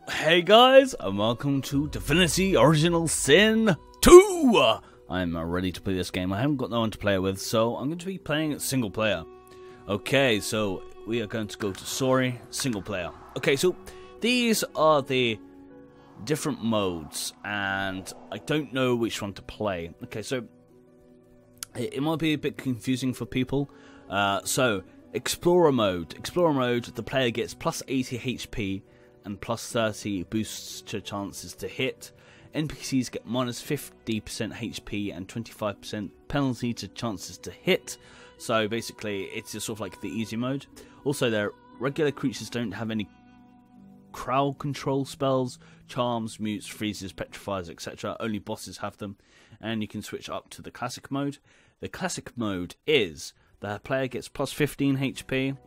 Hey guys, and welcome to Divinity Original Sin 2! I'm ready to play this game. I haven't got no one to play it with, so I'm going to be playing it single player. Okay, so we are going to go to Sorry, single player. Okay, so these are the different modes, and I don't know which one to play. Okay, so it might be a bit confusing for people. So, Explorer mode. Explorer mode, the player gets plus 80 HP and plus 30 boosts to chances to hit. NPCs get minus 50% HP and 25% penalty to chances to hit. So basically, it's just sort of like the easy mode. Also, their regular creatures don't have any crowd control spells, charms, mutes, freezes, petrifies, etc. Only bosses have them, and you can switch up to the classic mode. The classic mode is the player gets plus 15 HP.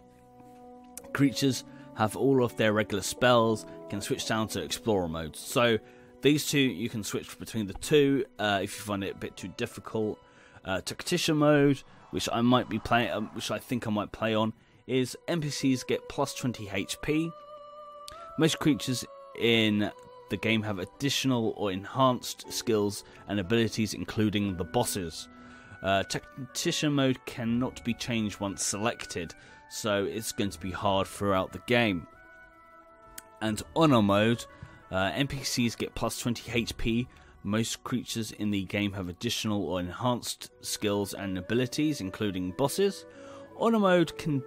Creatures have all of their regular spells, can switch down to Explorer mode. So these two, you can switch between the two if you find it a bit too difficult. Tactician mode, which I might be playing, which I think I might play on, is NPCs get plus 20 HP. Most creatures in the game have additional or enhanced skills and abilities, including the bosses. Tactician mode cannot be changed once selected, so it's going to be hard throughout the game. And Honor mode, NPCs get plus 20 HP. Most creatures in the game have additional or enhanced skills and abilities, including bosses. Honor mode cannot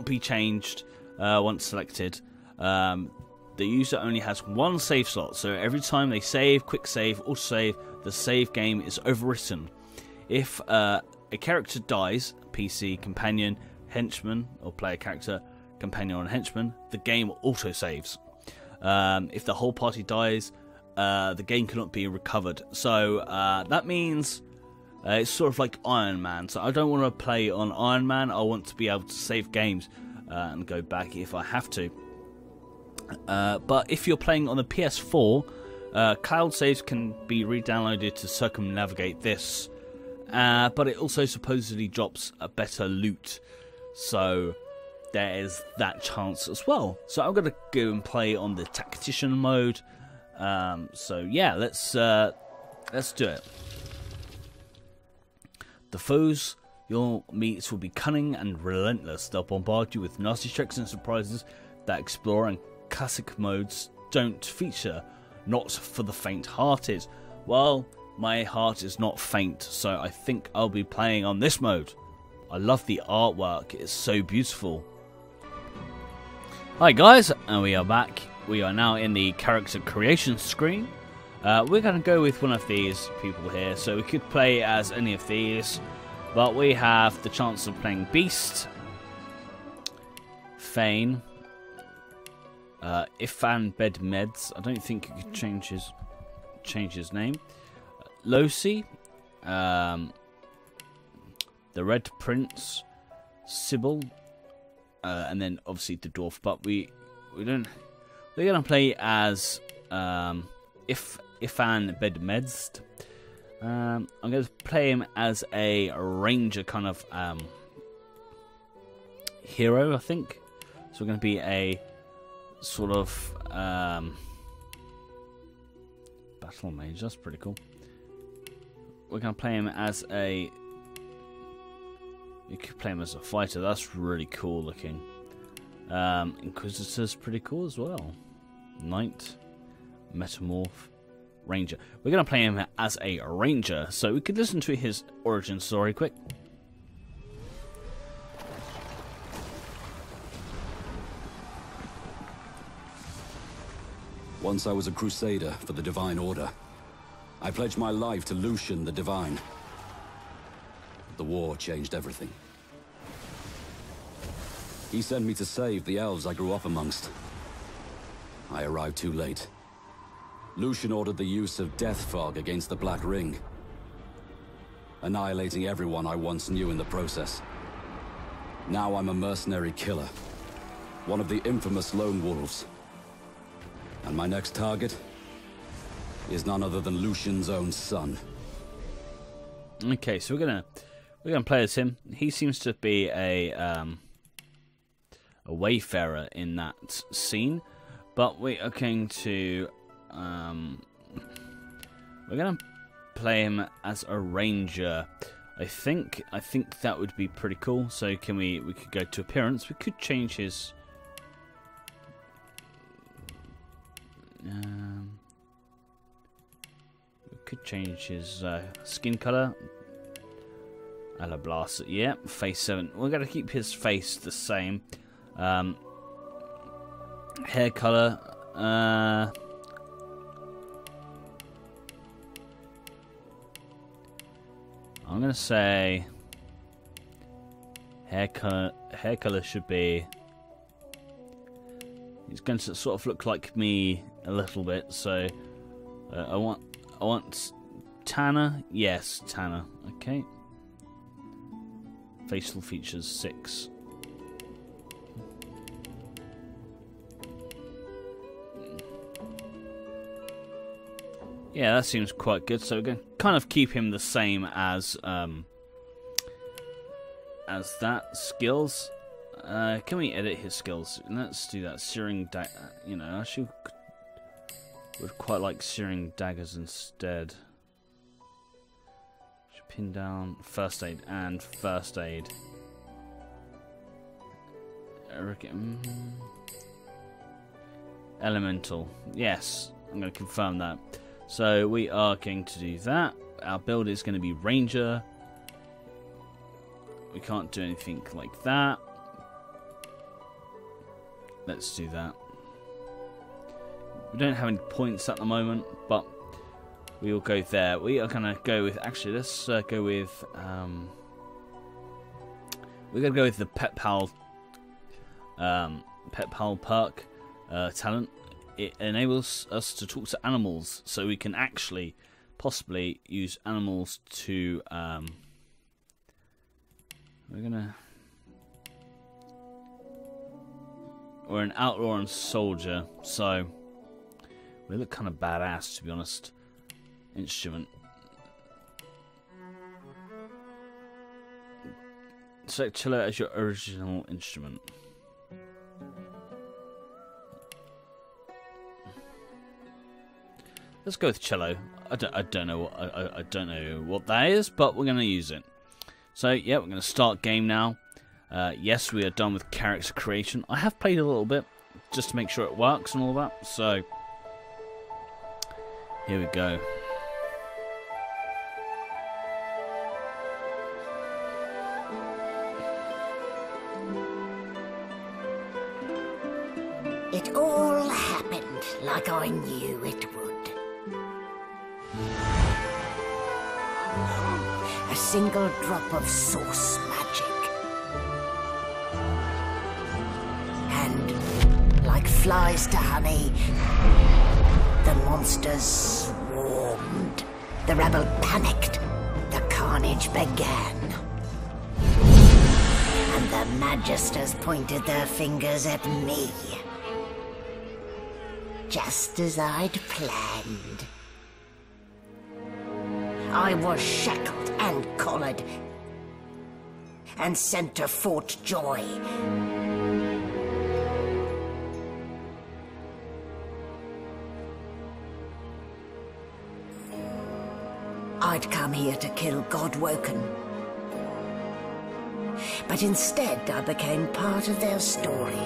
be changed once selected. The user only has one save slot, so every time they save, quick save, auto save, the save game is overwritten. If a character dies, PC, companion, henchman, or player character, companion, or henchman, the game auto-saves. If the whole party dies, the game cannot be recovered. So that means it's sort of like Iron Man. So I don't want to play on Iron Man. I want to be able to save games and go back if I have to. But if you're playing on the PS4, cloud saves can be re-downloaded to circumnavigate this. But it also supposedly drops a better loot, so there is that chance as well. So I'm going to go and play on the tactician mode. So yeah, let's do it. The foes you'll meet will be cunning and relentless. They'll bombard you with nasty tricks and surprises that Explorer and Classic modes don't feature. Not for the faint-hearted. Well, my heart is not faint, so I think I'll be playing on this mode. I love the artwork, it's so beautiful. Hi guys, and we are back. We are now in the character creation screen. We're going to go with one of these people here, so we could play as any of these, but we have the chance of playing Beast, Fane, Ifan Bedmeds. I don't think you could change his name. Losi, the Red Prince, Sybil, and then obviously the dwarf. But we're gonna play as Ifan Bedmedst. I'm gonna play him as a ranger kind of hero, I think. So we're gonna be a sort of battle mage. That's pretty cool. We're going to play him as a... You could play him as a fighter. That's really cool looking. Inquisitor's pretty cool as well. Knight, Metamorph, Ranger. We're going to play him as a ranger. So we could listen to his origin story quick. Once I was a crusader for the Divine Order. I pledged my life to Lucian the Divine. The war changed everything. He sent me to save the elves I grew up amongst. I arrived too late. Lucian ordered the use of death fog against the Black Ring, annihilating everyone I once knew in the process. Now I'm a mercenary killer, one of the infamous Lone Wolves. And my next target is none other than Lucian's own son. Okay, so we're gonna play as him. He seems to be a wayfarer in that scene. But we are going to we're gonna play him as a ranger. I think that would be pretty cool. So can we could go to appearance. We could change his we could change his skin color. And a blast. Yeah, face 7. We're gonna keep his face the same. Hair color. I'm gonna say hair color should be. He's going to sort of look like me a little bit, so I want Tanner. Yes, Tanner. Okay. Facial features 6. Yeah, that seems quite good. So we're going to kind of keep him the same as that. Skills. Can we edit his skills? Let's do that. Searing you know, I actually would quite like searing daggers instead. Should pin down first aid and first aid. Elemental. Yes, I'm going to confirm that. So we are going to do that. Our build is going to be Ranger. We can't do anything like that. Let's do that. We don't have any points at the moment, but we will go there. We are going to go with... Actually, let's go with... we're going to go with the Pet Pal perk talent. It enables us to talk to animals, so we can actually possibly use animals to we're an outlaw and soldier, so we look kind of badass, to be honest. Instrument. Select cello as your original instrument. Let's go with cello. I don't know what that is, but we're gonna use it. So yeah, we're gonna start game now. Yes, we are done with character creation. I have played a little bit just to make sure it works and all that. So here we go. It all happened like I knew it would. A single drop of source magic. And, like flies to honey, the monsters swarmed. The rebel panicked. The carnage began. And the magisters pointed their fingers at me. Just as I'd planned. I was shackled and collared, and sent to Fort Joy. I'd come here to kill Godwoken, but instead I became part of their story.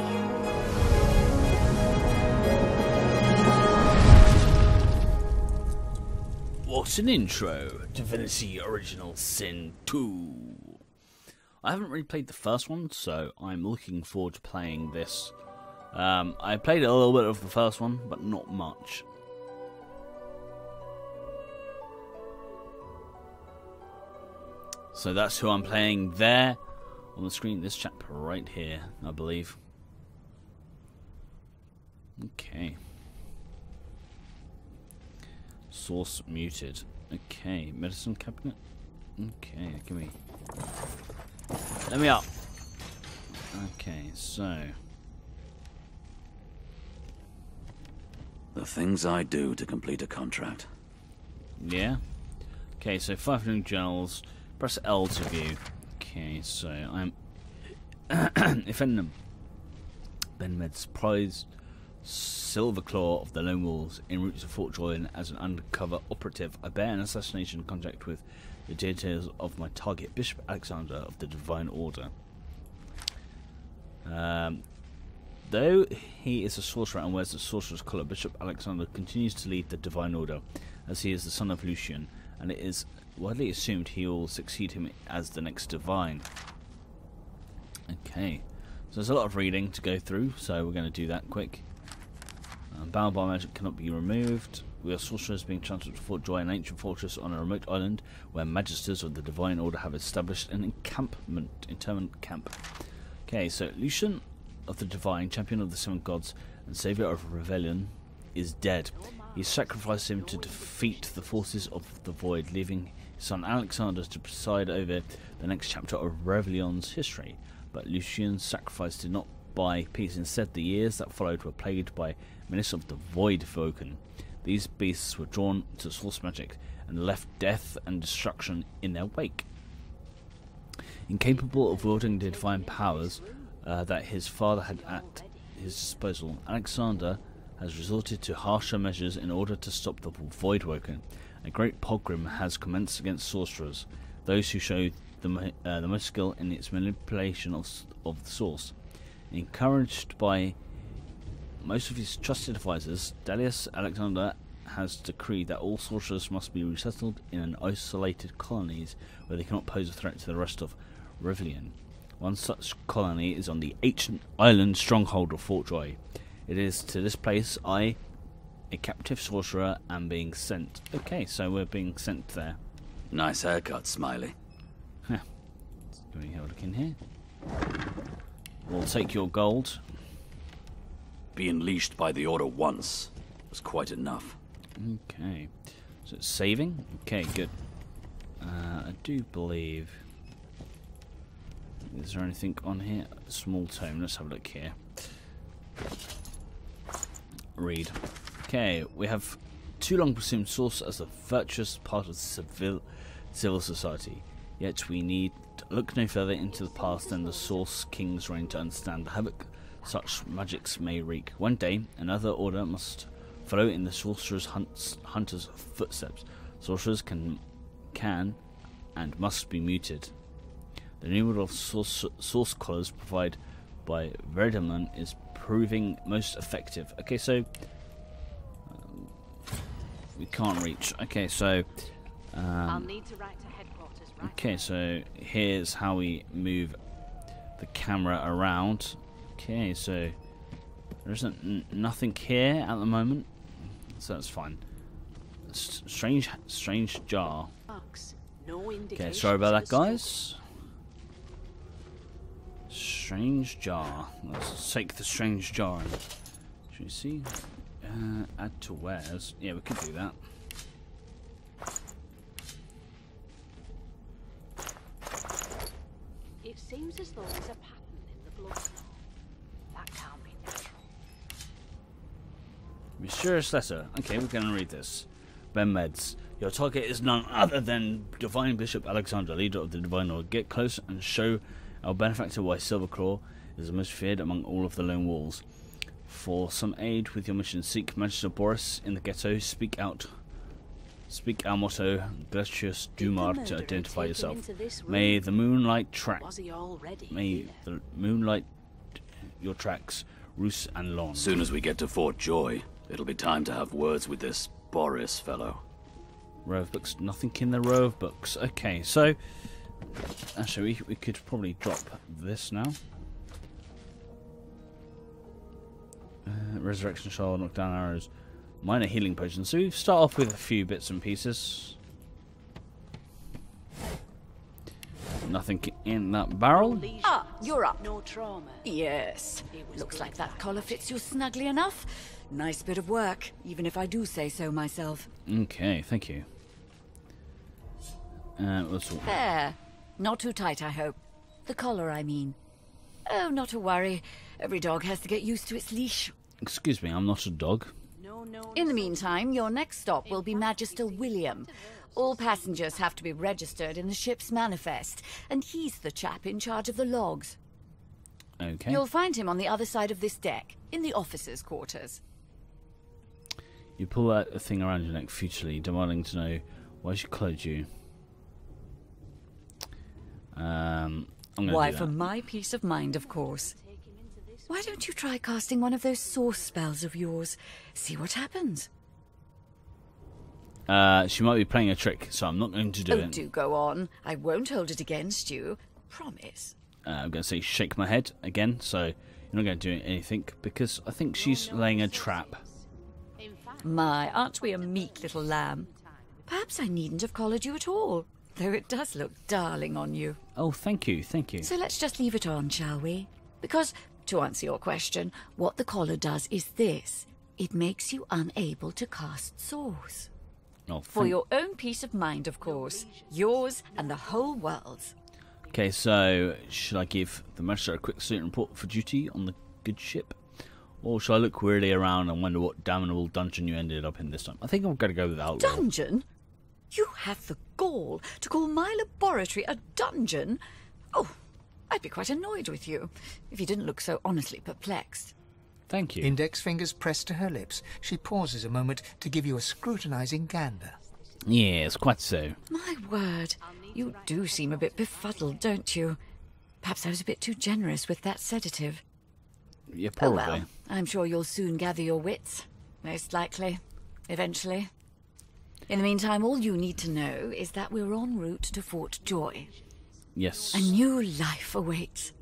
What an intro! Divinity Original Sin 2. I haven't really played the first one, so I'm looking forward to playing this. I played a little bit of the first one, but not much. So that's who I'm playing there on the screen. This chap right here, I believe. Okay. Source muted. Okay, medicine cabinet. Okay, give me. Let me up. Okay, so The things I do to complete a contract. yeah. Okay, so 500 journals. Press L to view. Okay, so I'm if any Ben Med surprised Silverclaw of the Lone Wolves, en route to Fort Joy as an undercover operative. I bear an assassination contract with the details of my target, Bishop Alexander of the Divine Order. Though he is a sorcerer and wears the sorcerer's collar, Bishop Alexander continues to lead the Divine Order, as he is the son of Lucian, and it is widely assumed he will succeed him as the next Divine. Okay, so there's a lot of reading to go through, so we're going to do that quick. Bound by magic cannot be removed. We are sorcerers being transferred to Fort Joy, an ancient fortress on a remote island where magisters of the Divine Order have established an internment camp. Okay, so Lucian of the Divine, champion of the Seven Gods and saviour of rebellion, is dead. He sacrificed him to defeat the forces of the Void, leaving his son Alexander to preside over the next chapter of Revellion's history. But Lucian's sacrifice did not buy peace. Instead, the years that followed were plagued by menace of the Void Vulcan. These beasts were drawn to source magic and left death and destruction in their wake. Incapable of wielding the divine powers that his father had at his disposal, Alexander has resorted to harsher measures in order to stop the Void Vulcan. A great pogrom has commenced against sorcerers, those who show the most skill in its manipulation of the source. Encouraged by most of his trusted advisors, Dalius Alexander has decreed that all sorcerers must be resettled in isolated colonies where they cannot pose a threat to the rest of Revelion. One such colony is on the ancient island stronghold of Fort Joy. It is to this place I, a captive sorcerer, am being sent. Okay, so we're being sent there. Nice haircut, Smiley. Huh. Can we have a look in here? We'll take your gold. Being leashed by the Order once was quite enough. Okay. So it's saving? Okay, good. I do believe... Is there anything on here? Small tome. Let's have a look here. Read. Okay, we have too long presumed source as a virtuous part of civil society. Yet we need look no further into the past than the Source King's reign to understand the havoc such magics may wreak. One day, another order must follow in the sorcerer's hunter's footsteps. Sorcerers can and must be muted. The new model of source collars provided by Verdamon is proving most effective. Okay, so we can't reach. Okay, so I'll need to write to headquarters. Right? Okay, so here's how we move the camera around. Okay, so there isn't nothing here at the moment, so that's fine. Strange jar. Okay, sorry about that, guys. Strange jar. Let's take the strange jar. Should we see? Add to wares. Yeah, we could do that. It seems as though there's a pattern in the blood flow. That can't be natural. Mysterious letter. Okay, we're going to read this. Ben Meds. Your target is none other than Divine Bishop Alexander, leader of the Divine Order. Get close and show our benefactor why Silverclaw is the most feared among all of the Lone Wolves. For some aid with your mission, seek Magister Boris in the ghetto. Speak our motto, Glacius Dumar, to identify yourself. May the moonlight track. May the moonlight your tracks, Roos and Lon. Soon as we get to Fort Joy, it'll be time to have words with this Boris fellow. Row of books. Nothing in the row of books. Okay, so actually we could probably drop this now. Resurrection Shard, knockdown arrows, minor healing potions. So we start off with a few bits and pieces. Nothing in that barrel. Ah, you're up. No trauma. Yes. Looks like that collar fits you snugly enough. Nice bit of work, even if I do say so myself. Okay, thank you. There. Not too tight, I hope. The collar, I mean. Oh, not to worry. Every dog has to get used to its leash. Excuse me, I'm not a dog. In the meantime, your next stop will be Magister William. All passengers have to be registered in the ship's manifest, and he's the chap in charge of the logs. Okay. You'll find him on the other side of this deck, in the officers' quarters. You pull that thing around your neck futilely, demanding to know why she clothed you. I'm gonna Why, do for that. my peace of mind, of course. Why don't you try casting one of those source spells of yours? See what happens. She might be playing a trick, so I'm not going to do Oh, it. do go on. I won't hold it against you. Promise. I'm going to say shake my head again, so you're not going to do anything, because I think she's laying a trap. My, aren't we a meek little lamb? Perhaps I needn't have collared you at all, though it does look darling on you. Oh, thank you, thank you. So let's just leave it on, shall we? Because, to answer your question, what the collar does is this. It makes you unable to cast source. Oh, For your own peace of mind, of course. Yours and the whole world's. Okay, so should I give the Magistrate a quick student report for duty on the good ship? Or should I look weirdly around and wonder what damnable dungeon you ended up in this time? I think I'm going to go with Outlaw. Dungeon? You have the gall to call my laboratory a dungeon? Oh, I'd be quite annoyed with you if you didn't look so honestly perplexed. Thank you. Index fingers pressed to her lips. She pauses a moment to give you a scrutinizing gander. Yes, quite so. My word, you do seem a bit befuddled, don't you? Perhaps I was a bit too generous with that sedative. Yeah, Oh probably. well, I'm sure you'll soon gather your wits. Most likely. Eventually. In the meantime, all you need to know is that we're en route to Fort Joy. Yes. A new life awaits.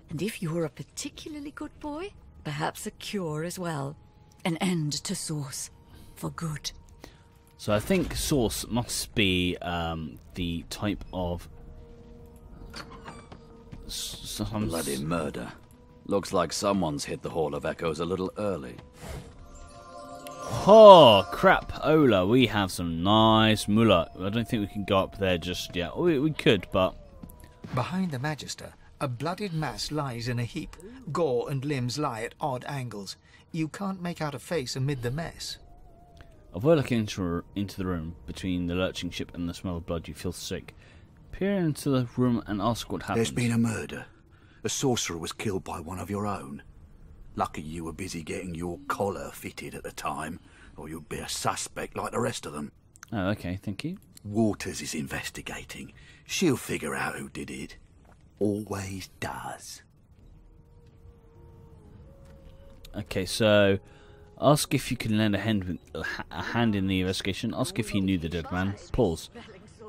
And if you're a particularly good boy, perhaps a cure as well. An end to Source. For good. So I think Source must be the type of... Bloody murder. Looks like someone's hit the Hall of Echoes a little early. Oh, crap, Ola, we have some nice moolah. I don't think we can go up there just yet. We could, but... Behind the Magister, a bloodied mass lies in a heap. Gore and limbs lie at odd angles. You can't make out a face amid the mess. Avoid looking into the room. Between the lurching ship and the smell of blood, you feel sick. Peer into the room and ask what happened. There's been a murder. A sorcerer was killed by one of your own. Lucky you were busy getting your collar fitted at the time, or you'd be a suspect like the rest of them. Oh, okay, thank you. Waters is investigating. She'll figure out who did it. Always does. Okay, so... Ask if you can lend a hand in the investigation. Ask if he knew the dead man. Pause.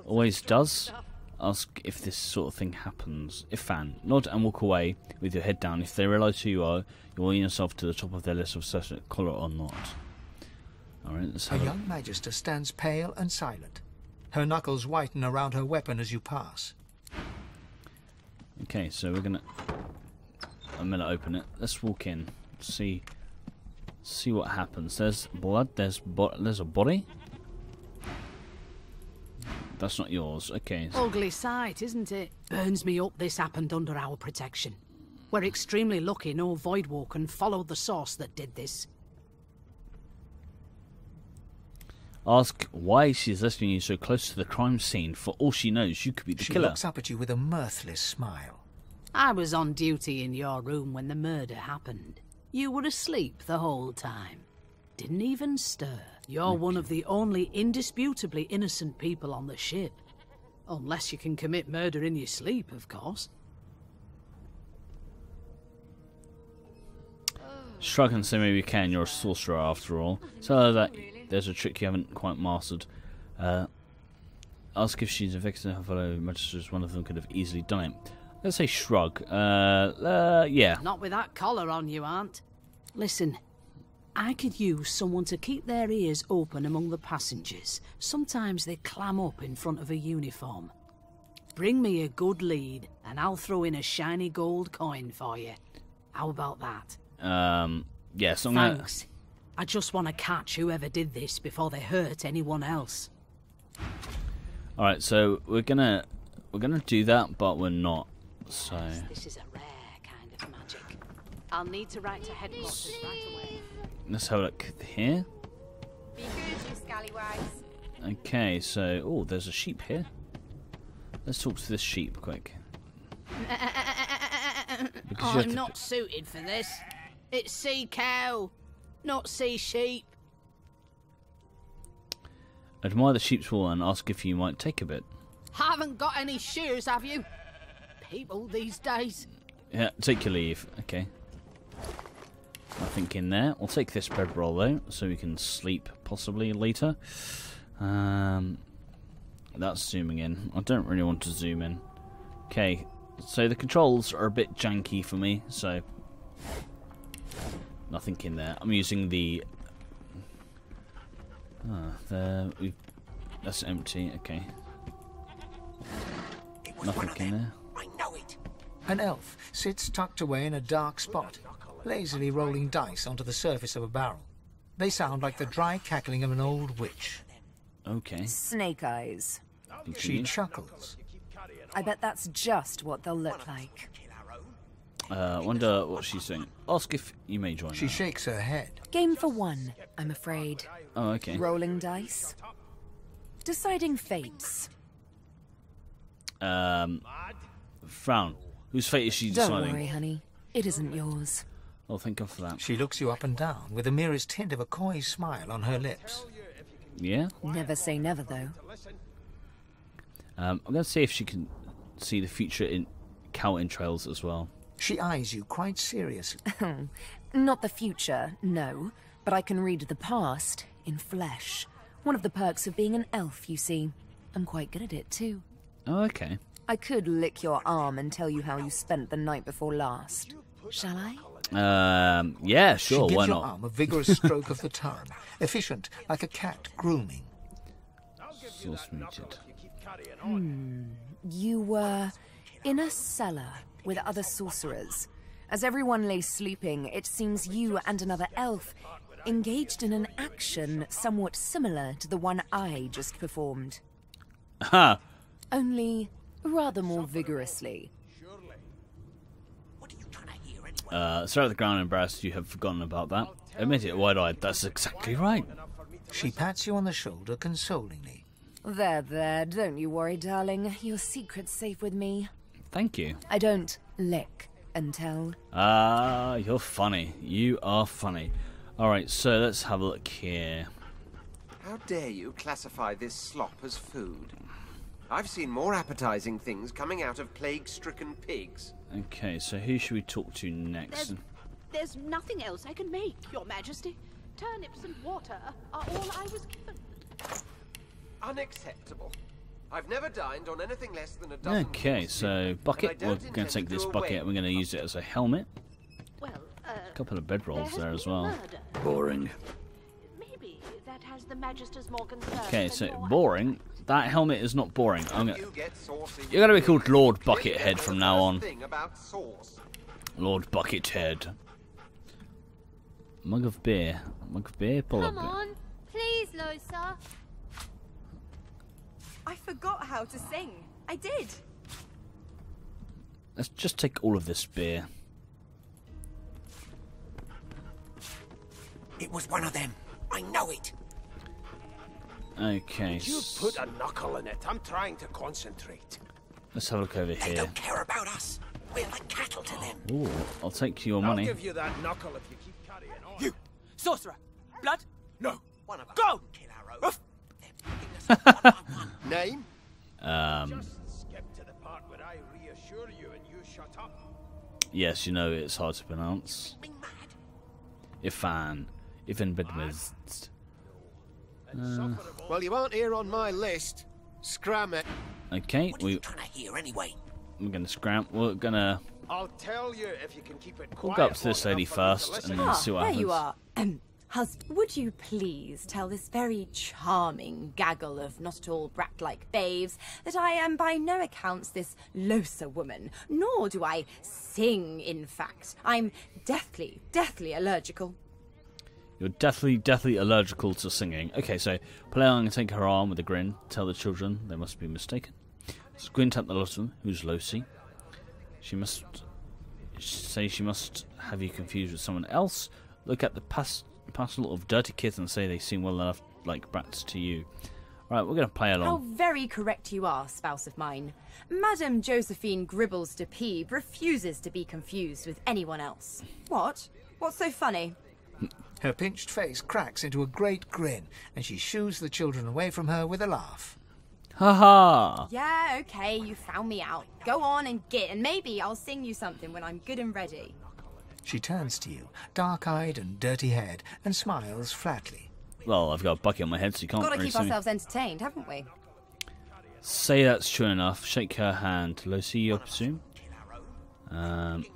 Always does. Ask if this sort of thing happens. If fan, nod and walk away with your head down. If they realise who you are, you will lean yourself to the top of their list of certain collar or not. Alright, let's A have young Magister stands pale and silent. Her knuckles whiten around her weapon as you pass. Okay, so we're gonna... I'm gonna open it. Let's walk in. See what happens. There's blood. There's a body. That's not yours. Okay. Ugly sight, isn't it? Burns me up this happened under our protection. We're extremely lucky no Voidwalker followed the source that did this. Ask why she's listening you so close to the crime scene. For all she knows, you could be the She killer. looks up at you with a mirthless smile. I was on duty in your room when the murder happened. You were asleep the whole time. Didn't even stir. You're one of the only indisputably innocent people on the ship. Unless you can commit murder in your sleep, of course. Shrug and say maybe you can. You're a sorcerer after all. Tell her that there's a trick you haven't quite mastered. Ask if she's a victim of her fellow magisters. One of them could have easily done it. Let's say shrug. Yeah. Not with that collar on, you aren't. Listen, I could use someone to keep their ears open among the passengers. Sometimes they clam up in front of a uniform. Bring me a good lead, and I'll throw in a shiny gold coin for you. How about that? Yes, I'm Thanks. I just want to catch whoever did this before they hurt anyone else. Alright, so we're gonna do that, but we're not. So This is a rare kind of magic. I'll need to write to headquarters right away. let's have a look here. Be good, you scallywags. Okay, so there's a sheep here. Let's talk to this sheep quick. Because you have I'm to not suited for this. It's sea cow, not sea sheep. admire the sheep's wool and ask if you might take a bit. Haven't got any shears, have you? People these days. Yeah, take your leave. Okay. Nothing in there. I'll take this bedroll though, so we can sleep possibly later. That's zooming in. I don't really want to zoom in. Okay, so the controls are a bit janky for me, so nothing in there. I'm using the. That's empty. Okay. Nothing in there. I know it. An elf sits tucked away in a dark spot, lazily rolling dice onto the surface of a barrel. They sound like the dry cackling of an old witch. Okay. Snake eyes. She chuckles. I bet that's just what they'll look like. Wonder what she's saying. Ask if you may join She her. shakes her head. Game for one, I'm afraid. Oh, okay. Rolling dice. Deciding fates. Frown. Whose fate is she Don't deciding? worry, honey. It isn't yours. Oh, thank God for that. She looks you up and down with the merest hint of a coy smile on her lips. Yeah? Never say never, though. I'm going to see if she can see the future in cow entrails as well. She eyes you quite seriously. Not the future, no. But I can read the past in flesh. One of the perks of being an elf, you see. I'm quite good at it, too. Oh, okay. I could lick your arm and tell you how you spent the night before last. Shall I? Yeah, sure, She why gives your not? arm a vigorous stroke of the tongue, efficient like a cat grooming. Sauce muted. You were in a cellar with other sorcerers. As everyone lay sleeping, it seems you and another elf engaged in an action somewhat similar to the one I just performed. Ha! Only rather more vigorously. Stare at the ground embarrassed you have forgotten about that. Admit it, wide-eyed, that's exactly right. She pats you on the shoulder consolingly. There, don't you worry, darling. Your secret's safe with me. Thank you. I don't lick and tell. You're funny. You are funny. Alright, so let's have a look here. How dare you classify this slop as food? I've seen more appetizing things coming out of plague-stricken pigs. Okay, so who should we talk to next? There's nothing else I can make, Your Majesty. Turnips and water are all I was given. Unacceptable. I've never dined on anything less than a dozen. Okay, so bucket. We're going to take this bucket. We're going to use it as a helmet. Well, A couple of bedrolls there as well. Boring. Maybe that has the Magister's more concern. Okay, so boring. That helmet is not boring. You get saucy. You're going to be called Lord Buckethead from now on. Thing about sauce. Lord Buckethead. Mug of beer. Mug of beer? Pull Come up. on, please, Losa. I forgot how to sing. I did. Let's just take all of this beer. It was one of them. I know it. Okay. You put a knuckle in it. I'm trying to concentrate. Let's have a look over They here. don't care about us. We're like cattle to them. Ooh, I'll take your I'll money. give you that knuckle if you keep carrying on. You, sorcerer. Blood? No. One of us Go! kill our own. They're picking us up one by one. Name? Just skip to the part where I reassure you and you shut up. Yes, you know it's hard to pronounce. Being mad. Ifan Bedmist. Well, you aren't here on my list. Scram it. Okay, What are you trying to hear anyway? we're gonna scram. We're gonna. I'll tell you if you can keep it We'll quiet. go up to this long lady enough for me to first listen. and then see what there happens. you are. Would you please tell this very charming gaggle of not at all brat-like babes that I am by no accounts this Losa woman, nor do I sing, in fact. I'm deathly allergical. You're deathly allergical to singing. Okay, so play on and take her arm with a grin. Tell the children they must be mistaken. Squint at the lot of them, who's Losi. She must have you confused with someone else. Look at the parcel of dirty kids and say they seem well enough like brats to you. Right, we're going to play How along. very correct you are, spouse of mine. Madame Josephine Gribbles de Peeb refuses to be confused with anyone else. What? What's so funny? Her pinched face cracks into a great grin, and she shoos the children away from her with a laugh. Haha! Yeah, okay, you found me out. Go on and git, and maybe I'll sing you something when I'm good and ready. She turns to you, dark-eyed and dirty-haired, and smiles flatly. Well, I've got a bucket on my head, so you can't Gotta really keep see me. ourselves entertained, haven't we? Say that's true enough. Shake her hand. Lucy, I presume.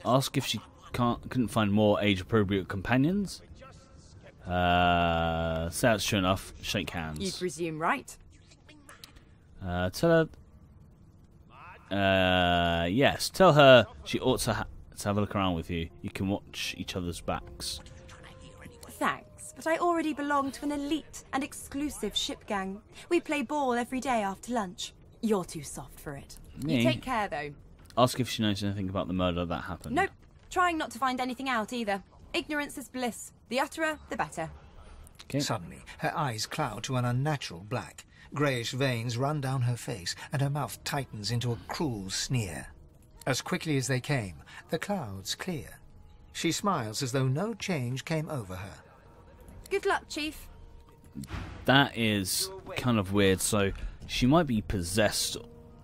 Ask if she couldn't find more age-appropriate companions. Say that's true enough. Shake hands. You presume right. Tell her. Yes, tell her she ought to have a look around with you. You can watch each other's backs. Thanks, but I already belong to an elite and exclusive ship gang. We play ball every day after lunch. You're too soft for it. Me? You take care, though. Ask if she knows anything about the murder that happened. Nope. Trying not to find anything out either. Ignorance is bliss. The utterer, the better. Okay. Suddenly, her eyes cloud to an unnatural black. Greyish veins run down her face, and her mouth tightens into a cruel sneer. As quickly as they came, the clouds clear. She smiles as though no change came over her. Good luck, Chief. That is kind of weird. So she might be possessed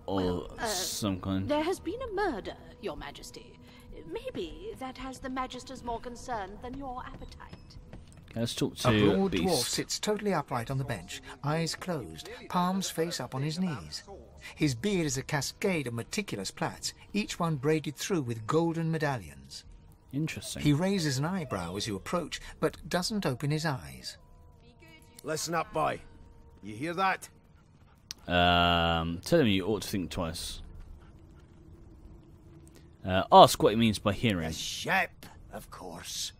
or some kind. There has been a murder, Your Majesty. Maybe that has the Magisters more concerned than your appetite. Okay, let's talk A to broad Beast. dwarf sits totally upright on the bench, eyes closed, palms face up on his knees. His beard is a cascade of meticulous plaits, each one braided through with golden medallions. Interesting. He raises an eyebrow as you approach, but doesn't open his eyes. Listen up, boy. You hear that? Tell him you ought to think twice. Ask what he means by hearing. The ship, of course.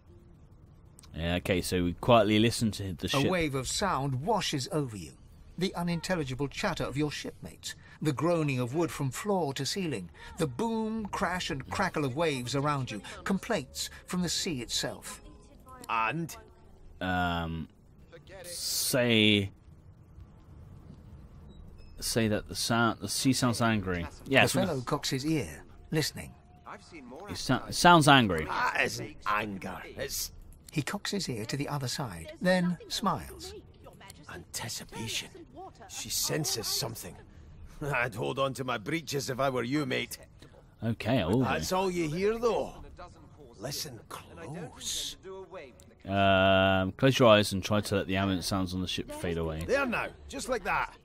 Yeah, okay, so we quietly listen to the ship. A wave of sound washes over you. The unintelligible chatter of your shipmates, the groaning of wood from floor to ceiling, the boom, crash and crackle of waves around you, complaints from the sea itself. And? Say that the sea sounds angry. Yes, The fellow cocks his ear, listening. it sounds angry. That isn't anger. It's He cocks his ear to the other side, then smiles. anticipation. She senses something. I'd hold on to my breeches if I were you, mate. Okay, I will. That's all you hear, though. Listen close. Close your eyes and try to let the ambient sounds on the ship fade away. There now, just like that.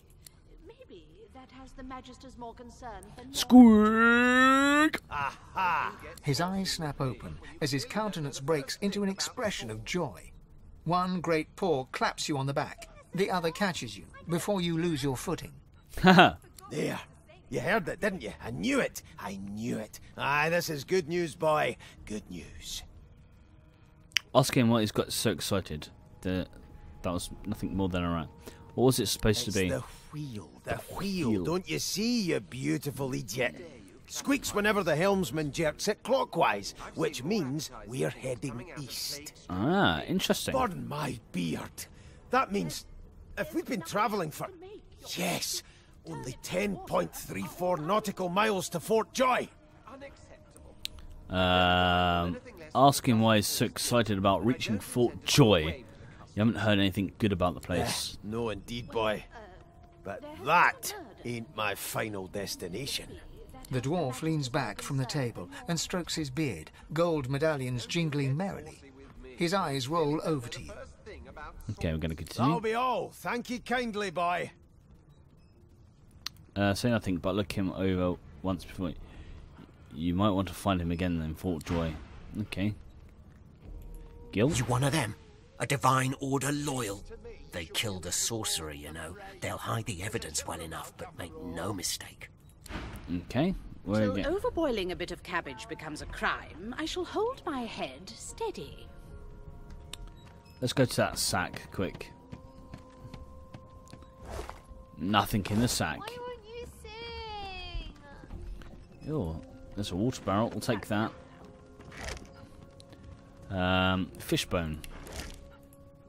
Maybe that has the Magisters more concerned than your... Squeak! Aha! His eyes snap open as his countenance breaks into an expression of joy. One great paw claps you on the back. The other catches you before you lose your footing. Haha. There. You heard it, didn't you? I knew it. I knew it. Aye, this is good news, boy. Good news. Ask him why he's got so excited. That was nothing more than alright. What was it supposed to be? The wheel. The wheel. Don't you see, you beautiful idiot? Squeaks whenever the helmsman jerks it clockwise, which means we're heading east. Ah, interesting. Burn my beard. That means if we've been travelling for, yes, only 10.34 nautical miles to Fort Joy. Ask him why he's so excited about reaching Fort Joy. You haven't heard anything good about the place. No, indeed, boy. But that ain't my final destination. The dwarf leans back from the table and strokes his beard, gold medallions jingling merrily. His eyes roll over to you. Okay, we're going to continue. That'll be all. Thank you kindly, boy. Say nothing, but look him over once before. You might want to find him again in Fort Joy. Okay. Gil? You one of them? A divine order loyal? They killed a sorcerer, you know. They'll hide the evidence well enough, but make no mistake. Okay. Where Till again? overboiling a bit of cabbage becomes a crime, I shall hold my head steady. Let's go to that sack, quick. Nothing in the sack. Why won't you sing? Oh, there's a water barrel. We'll take that. Fishbone.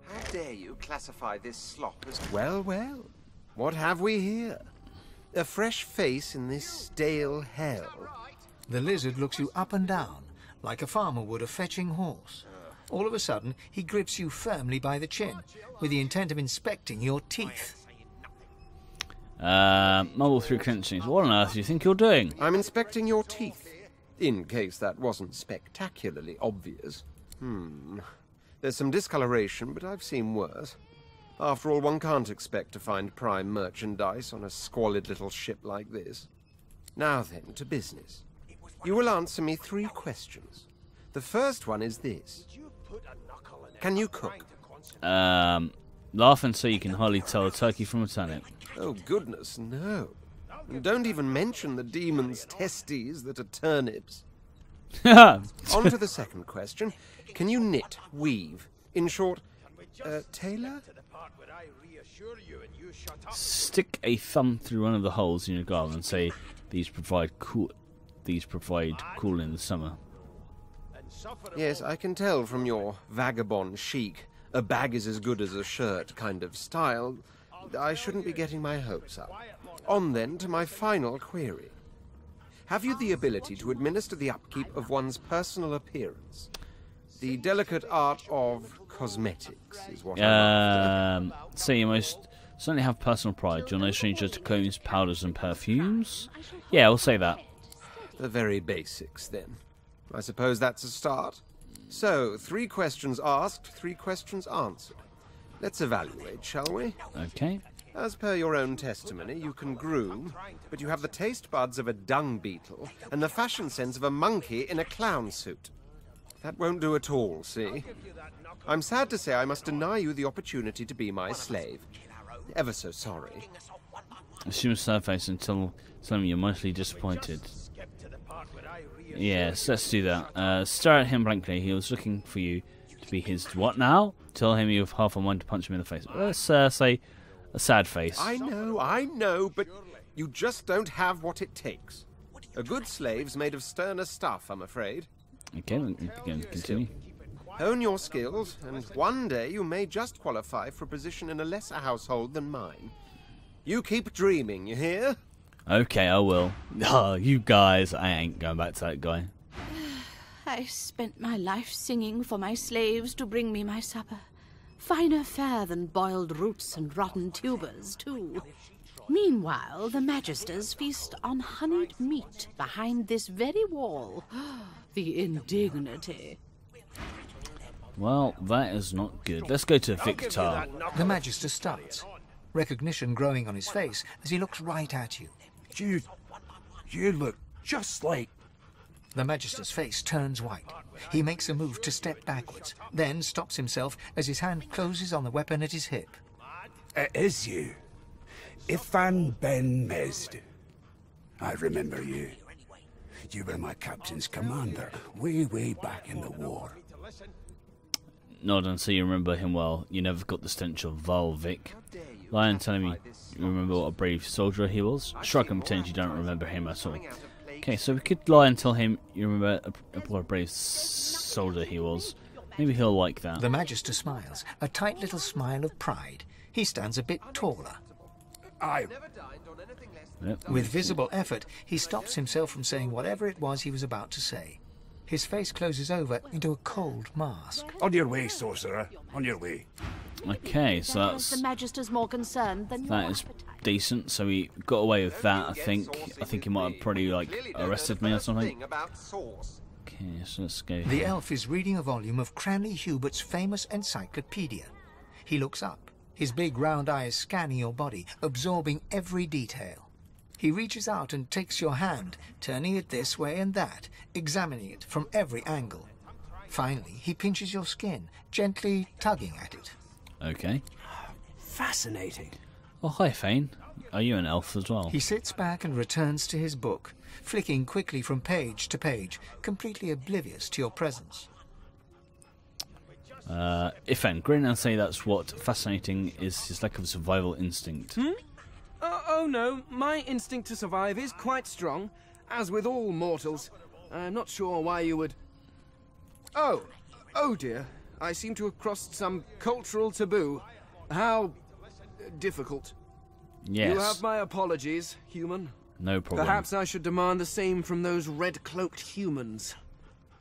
How dare you classify this slop as... Well, well. What have we here? A fresh face in this stale hell. The lizard looks you up and down, like a farmer would a fetching horse. All of a sudden, he grips you firmly by the chin, with the intent of inspecting your teeth. Mumble through clenchings. What on earth do you think you're doing? I'm inspecting your teeth, in case that wasn't spectacularly obvious. There's some discoloration, but I've seen worse. After all, one can't expect to find prime merchandise on a squalid little ship like this. Now then, to business. You will answer me 3 questions. The first one is this. Can you cook? Laugh and say you can hardly tell a turkey from a turnip. Oh, goodness, no. And don't even mention the demon's testes that are turnips. On to the second question. Can you knit, weave? In short, tailor? Stick a thumb through one of the holes in your garment and say, "These provide cool in the summer." Yes, I can tell from your vagabond chic, a bag is as good as a shirt kind of style. I shouldn't be getting my hopes up. On then to my final query. Have you the ability to administer the upkeep of one's personal appearance? The delicate art of cosmetics is what I'm after. Say you most certainly have personal pride. You're no stranger to combs, powders and perfumes. Yeah, we'll say that. The very basics, then. I suppose that's a start. So, 3 questions asked, 3 questions answered. Let's evaluate, shall we? Okay. As per your own testimony, you can groom, but you have the taste buds of a dung beetle and the fashion sense of a monkey in a clown suit. That won't do at all, see? I'm sad to say I must deny you the opportunity to be my slave. Ever so sorry. Assume a sad face until telling me you're mostly disappointed. Yes, let's do that. Stare at him blankly. He was looking for you to be his what now? Tell him you have half a mind to punch him in the face. Let's say a sad face. I know, but you just don't have what it takes. A good slave's made of sterner stuff, I'm afraid. Okay, we can continue. Hone your skills, and one day you may just qualify for a position in a lesser household than mine. You keep dreaming, you hear? Okay, I will. Oh, you guys, I ain't going back to that guy. I spent my life singing for my slaves to bring me my supper. Finer fare than boiled roots and rotten tubers, too. Meanwhile, the Magisters feast on honeyed meat behind this very wall. The indignity. Well, that is not good. Let's go to Victor. The Magister starts, recognition growing on his face as he looks right at you. You look just like... The Magister's face turns white. He makes a move to step backwards, then stops himself as his hand closes on the weapon at his hip. It is you. Ifan Ben Mesd. I remember you. You were my captain's commander way back in the war. Nod and say you remember him well. You never got the stench of Valvik. Lie and tell me you remember what a brave soldier he was. Shrug and pretend you don't remember him at all. Okay, so we could lie and tell him you remember what a brave soldier he was. Maybe he'll like that. The Magister smiles, a tight little smile of pride. He stands a bit taller. Yep. With visible effort, he stops himself from saying whatever it was he was about to say. His face closes over into a cold mask. On your way, sorcerer. On your way. Okay, so that's... The Magister's more concerned than that is decent, so he got away with that, I think. I think he might have probably, like, arrested me or something. Okay, so let's go here. The elf is reading a volume of Cranley Hubert's famous encyclopedia. He looks up, his big round eyes scanning your body, absorbing every detail. He reaches out and takes your hand, turning it this way and that, examining it from every angle. Finally, he pinches your skin, gently tugging at it. Okay. Fascinating. Oh, hi, Fane. Are you an elf as well? He sits back and returns to his book, flicking quickly from page to page, completely oblivious to your presence. Ifan, grin and say that's what fascinating is his lack of survival instinct. Oh no, my instinct to survive is quite strong, as with all mortals. I'm not sure why you would... Oh dear, I seem to have crossed some cultural taboo. How difficult. Yes. You have my apologies, human. No problem. Perhaps I should demand the same from those red-cloaked humans.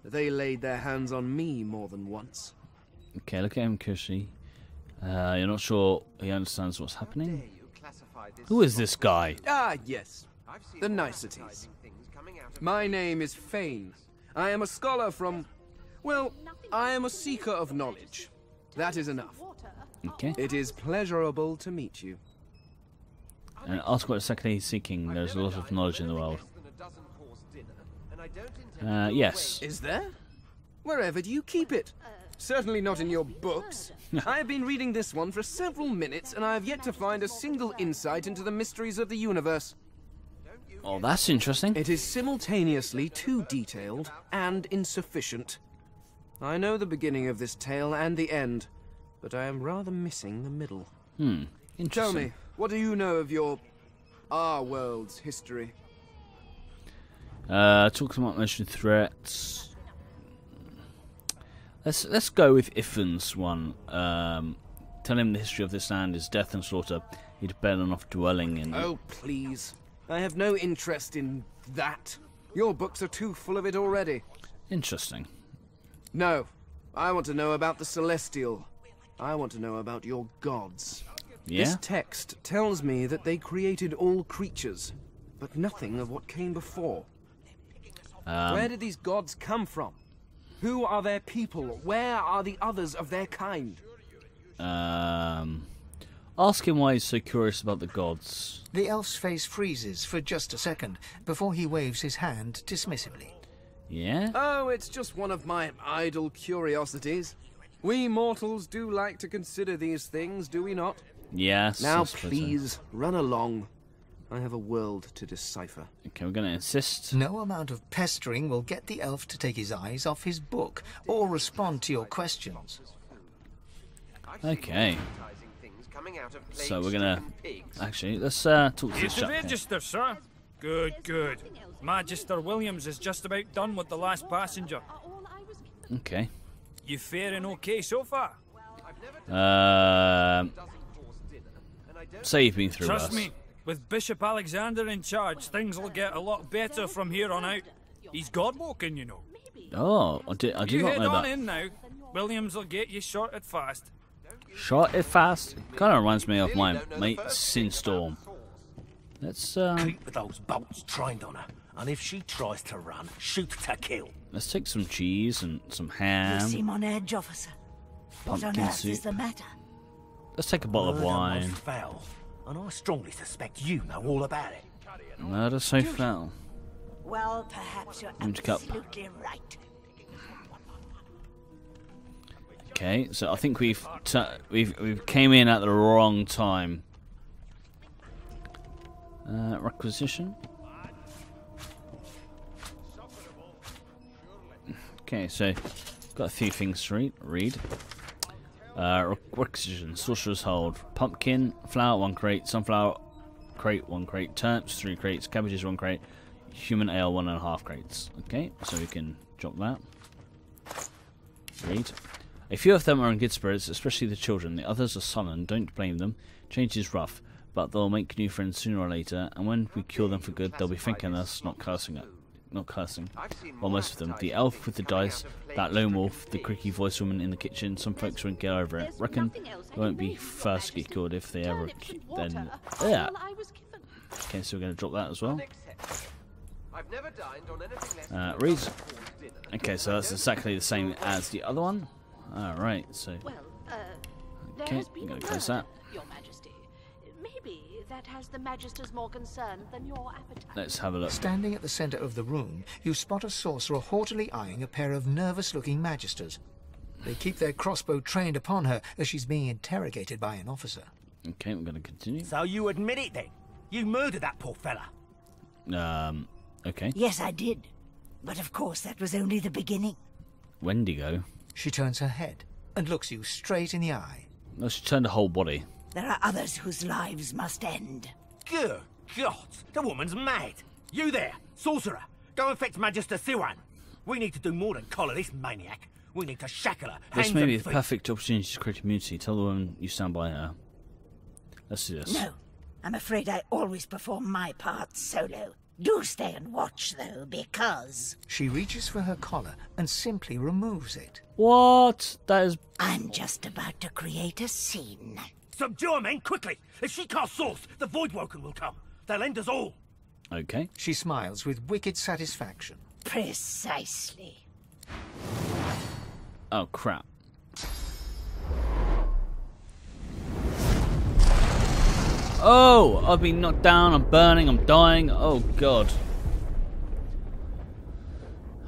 They laid their hands on me more than once. Okay, look at him, Kirsty. You're not sure he understands what's happening? Who is this guy? Ah, yes. The niceties. My name is Fane. I am a scholar from... Well, I am a seeker of knowledge. That is enough. Okay. It is pleasurable to meet you. And ask what exactly he's seeking. There's a lot of knowledge in the world. Yes. Is there? Wherever do you keep it? Certainly not in your books. I have been reading this one for several minutes, and I have yet to find a single insight into the mysteries of the universe. Oh, that's interesting. It is simultaneously too detailed and insufficient. I know the beginning of this tale and the end, but I am rather missing the middle. Interesting. Tell me, what do you know of our world's history? Talking about motion threats. Let's go with Ifan's one. Tell him the history of this land is death and slaughter. He'd better not dwelling in. Oh, please. I have no interest in that. Your books are too full of it already. Interesting. No. I want to know about the Celestial. I want to know about your gods. Yeah? This text tells me that they created all creatures, but nothing of what came before. Where did these gods come from? Who are their people? Where are the others of their kind? Ask him why he's so curious about the gods. The elf's face freezes for just a second before he waves his hand dismissively. Yeah? Oh, it's just one of my idle curiosities. We mortals do like to consider these things, do we not? Yes. Now, please, run along. I have a world to decipher. Okay, we're going to insist. No amount of pestering will get the elf to take his eyes off his book or respond to your questions. Okay. So we're going to... Actually, let's talk to this Here's the chap here. register, sir. Good, good. Magister Williams is just about done with the last passenger. Okay. You faring okay so far? Say you've been through Trust us. me, with Bishop Alexander in charge, things will get a lot better from here on out. He's God-woken, you know. Oh, I do You not head know on that. in now. Williams will get you sorted fast. Shot it fast. Kind of reminds me of my mate Sinstorm. Let's Keep those bolts trained on her, and if she tries to run, shoot to kill. let's take some cheese and some You ham. seem on edge, officer. What on Pumpkin earth is soup. the matter? Let's take a bottle of Murder wine. most foul, and I strongly suspect you know all about it. Murder so foul. Well, perhaps you're Empty cup. absolutely right. Okay, so I think we've came in at the wrong time. Requisition. Okay, so got a few things to read. Requisition: Sorcerer's Hold. Pumpkin, flour 1 crate, sunflower crate 1 crate, turnips 3 crates, cabbages 1 crate, human ale 1.5 crates. Okay, so we can drop that. Read. A few of them are in good spirits, especially the children. The others are sullen. Don't blame them. Change is rough, but they'll make new friends sooner or later. And when we cure them for good, they'll be thanking us, not cursing. Well, most of them. The elf with the dice, that lone wolf, the creaky voice woman in the kitchen. Some folks won't get over it. Reckon they won't be first to get cured if they ever. Then yeah. Okay, so we're gonna drop that as well. Read. Okay, so that's exactly the same as the other one. Alright, so... Okay, I'm going to close that. Your Majesty. Maybe that has the Magisters more concerned than your appetite. Let's have a look. Standing at the center of the room, you spot a sorcerer haughtily eyeing a pair of nervous-looking Magisters. They keep their crossbow trained upon her as she's being interrogated by an officer. Okay, we're going to continue. So you admit it then? You murdered that poor fella? Okay. Yes, I did. But of course, that was only the beginning. Wendigo. She turns her head and looks you straight in the eye. No, she turned the whole body. There are others whose lives must end. Good God, the woman's mad. You there, sorcerer, go and fetch Magister Siwan. We need to do more than collar this maniac. We need to shackle her. This hands may and be the feet. perfect opportunity to create immunity. Tell the woman you stand by her. Let's do this. No. I'm afraid I always perform my part solo. Do stay and watch, though, because... She reaches for her collar and simply removes it. What? That is... I'm just about to create a scene. Subdue her, men, quickly! If she casts Source, the Voidwoken will come. They'll end us all. Okay. She smiles with wicked satisfaction. Precisely. Oh, crap. Oh! I've been knocked down, I'm burning, I'm dying. Oh, God.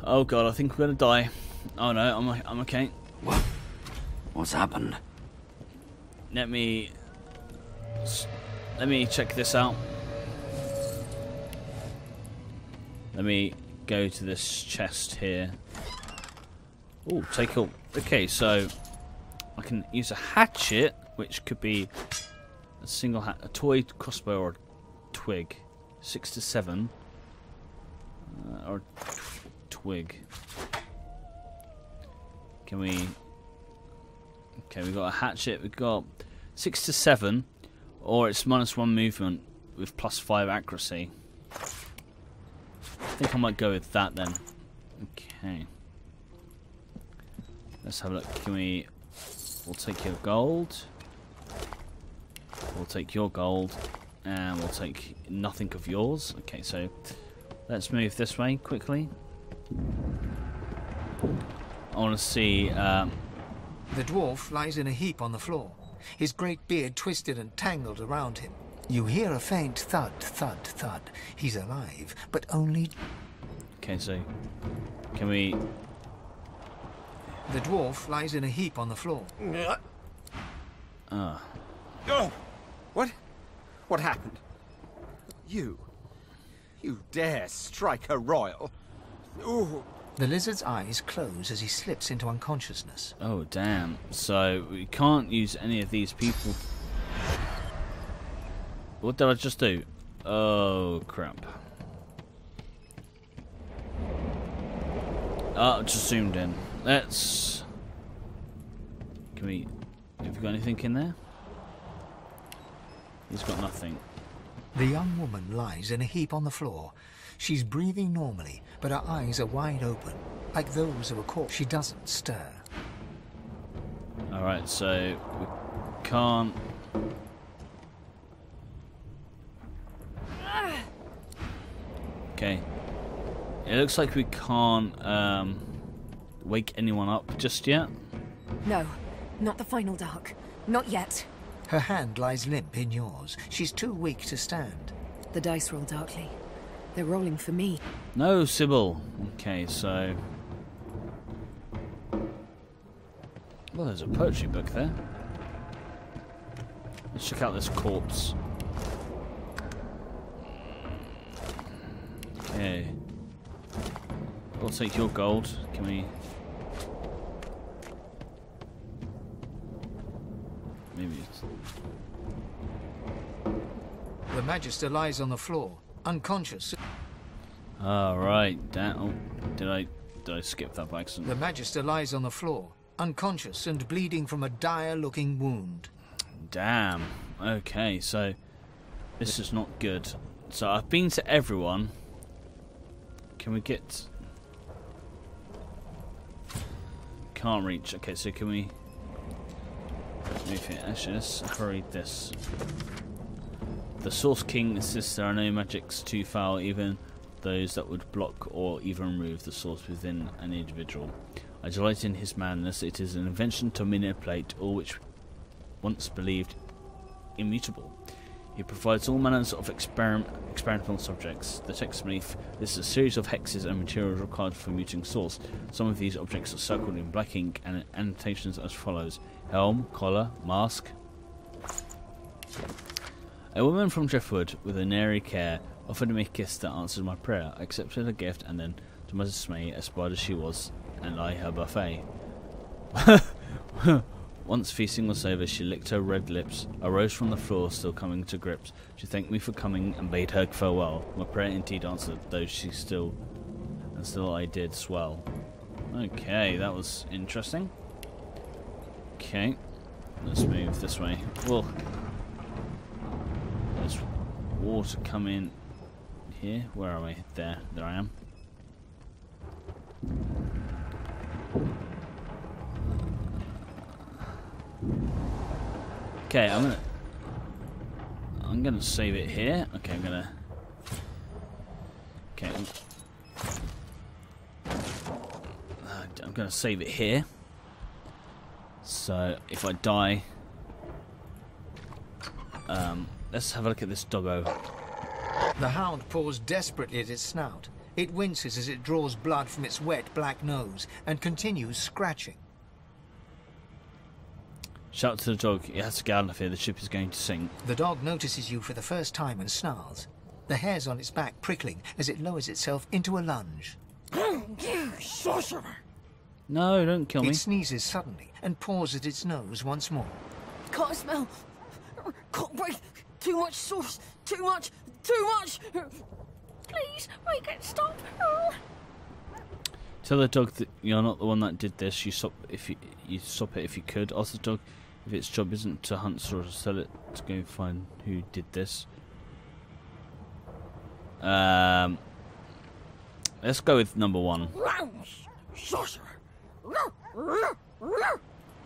Oh, God, I think we're gonna die. Oh, no, I'm okay. What? What's happened? Let me check this out. Let me go to this chest here. Oh, take all. Okay, so I can use a hatchet, which could be a single a toy crossbow or a twig. 6 to 7, or twig. Can we? Okay, we got a hatchet. We got 6 to 7, or it's -1 movement with +5 accuracy. I think I might go with that then. Okay. Let's have a look. Can we... We'll take your gold. We'll take your gold. And we'll take nothing of yours. Okay, so let's move this way quickly. I want to see... The dwarf lies in a heap on the floor, his great beard twisted and tangled around him. You hear a faint thud, thud, thud. He's alive, but only... Okay, so... Can we... The dwarf lies in a heap on the floor. Ah. Oh! What happened? You dare strike a royal? Ooh! The lizard's eyes close as he slips into unconsciousness. Oh, damn. So, we can't use any of these people... What did I just do? Oh, crap. Oh, just zoomed in. Let's... Can we... Have you got anything in there? He's got nothing. The young woman lies in a heap on the floor. She's breathing normally, but her eyes are wide open, like those of a corpse. She doesn't stir. Alright, so... We can't... Okay. It looks like we can't wake anyone up just yet. No, not the final dark. Not yet. Her hand lies limp in yours. She's too weak to stand. The dice roll darkly. They're rolling for me. No, Sybil. Okay, so... Well, there's a poetry book there. Let's check out this corpse. Okay. We'll take your gold. Can we... Maybe it's... The Magister lies on the floor, unconscious. Alright, damn. Oh, did I skip that by accident? The Magister lies on the floor, unconscious and bleeding from a dire-looking wound. Damn. Okay, so this is not good. So I've been to everyone. Can we get... Can't reach. Okay, so can we... Move here. Actually, let's hurry this. The Source King insists there are no magics too foul, even those that would block or even remove the source within an individual. I delight in his madness. It is an invention to manipulate all which once believed immutable. He provides all manners of experimental subjects. The text beneath lists a series of hexes and materials required for muting source. Some of these objects are circled in black ink and annotations as follows: helm, collar, mask. A woman from Driftwood, with an airy care, offered me a kiss that answered my prayer. I accepted her gift, and then, to my dismay, aspired as she was, and I her buffet. Once feasting was over, she licked her red lips, arose from the floor, still coming to grips. She thanked me for coming and bade her farewell. My prayer indeed answered, though she still I did swell. Okay, that was interesting. Okay, let's move this way. Well, let's water come in here. Where are we? There I am. Okay, I'm gonna save it here. Okay, I'm gonna save it here. So if I die, let's have a look at this doggo. The hound paws desperately at its snout. It winces as it draws blood from its wet black nose and continues scratching. Shout to the dog. It has to get out of here. The ship is going to sink. The dog notices you for the first time and snarls, the hairs on its back prickling as it lowers itself into a lunge. You sorcerer! No, don't kill me. It sneezes suddenly and paws at its nose once more. Can't smell. Can't breathe. Too much sauce. Too much. Please, make it stop. Tell the dog that you're not the one that did this. You stop if you stop it if you could. Ask the dog if its job isn't to hunt or to tell it to go find who did this. Let's go with number 1. Sorcerer!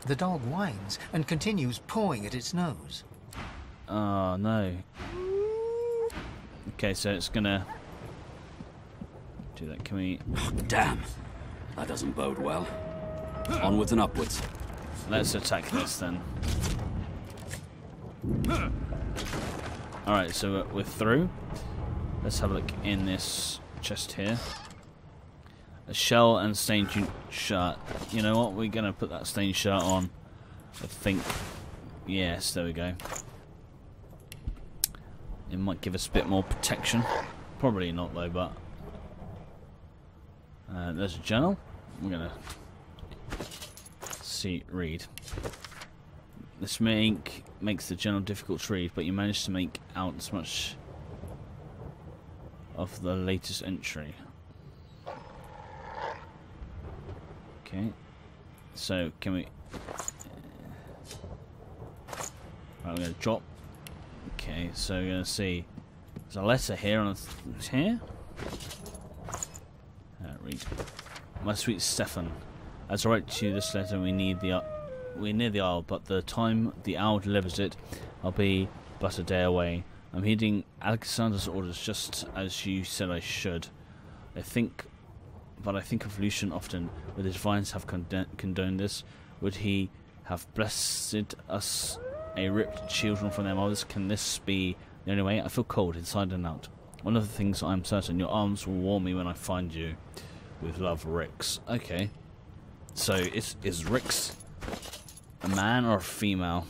The dog whines and continues pawing at its nose. Oh no. Okay, so it's gonna do that. Can we? Oh, damn, that doesn't bode well. Onwards and upwards. Let's attack this then. Alright, so we're through. Let's have a look in this chest here. A shell and stained shirt. You know what? We're gonna put that stained shirt on. I think. Yes, there we go. It might give us a bit more protection. Probably not though, but there's a journal. We're gonna read. This makes the journal difficult to read, but you managed to make out as much of the latest entry. Okay, so can we? Right, we're gonna drop. Okay, so we're gonna see. There's a letter here on here. Read. My sweet Stefan, as I write to you this letter, we're near the Isle, but the time the owl delivers it, I'll be but a day away. I'm heeding Alexander's orders just as you said I should. I think of Lucian often. Would the divines have condoned this? Would he have blessed us, ripped children from their mothers? Can this be the only way? I feel cold inside and out. One of the things I'm certain, your arms will warm me when I find you. With love, Rix. Okay. So, is Rix a man or a female?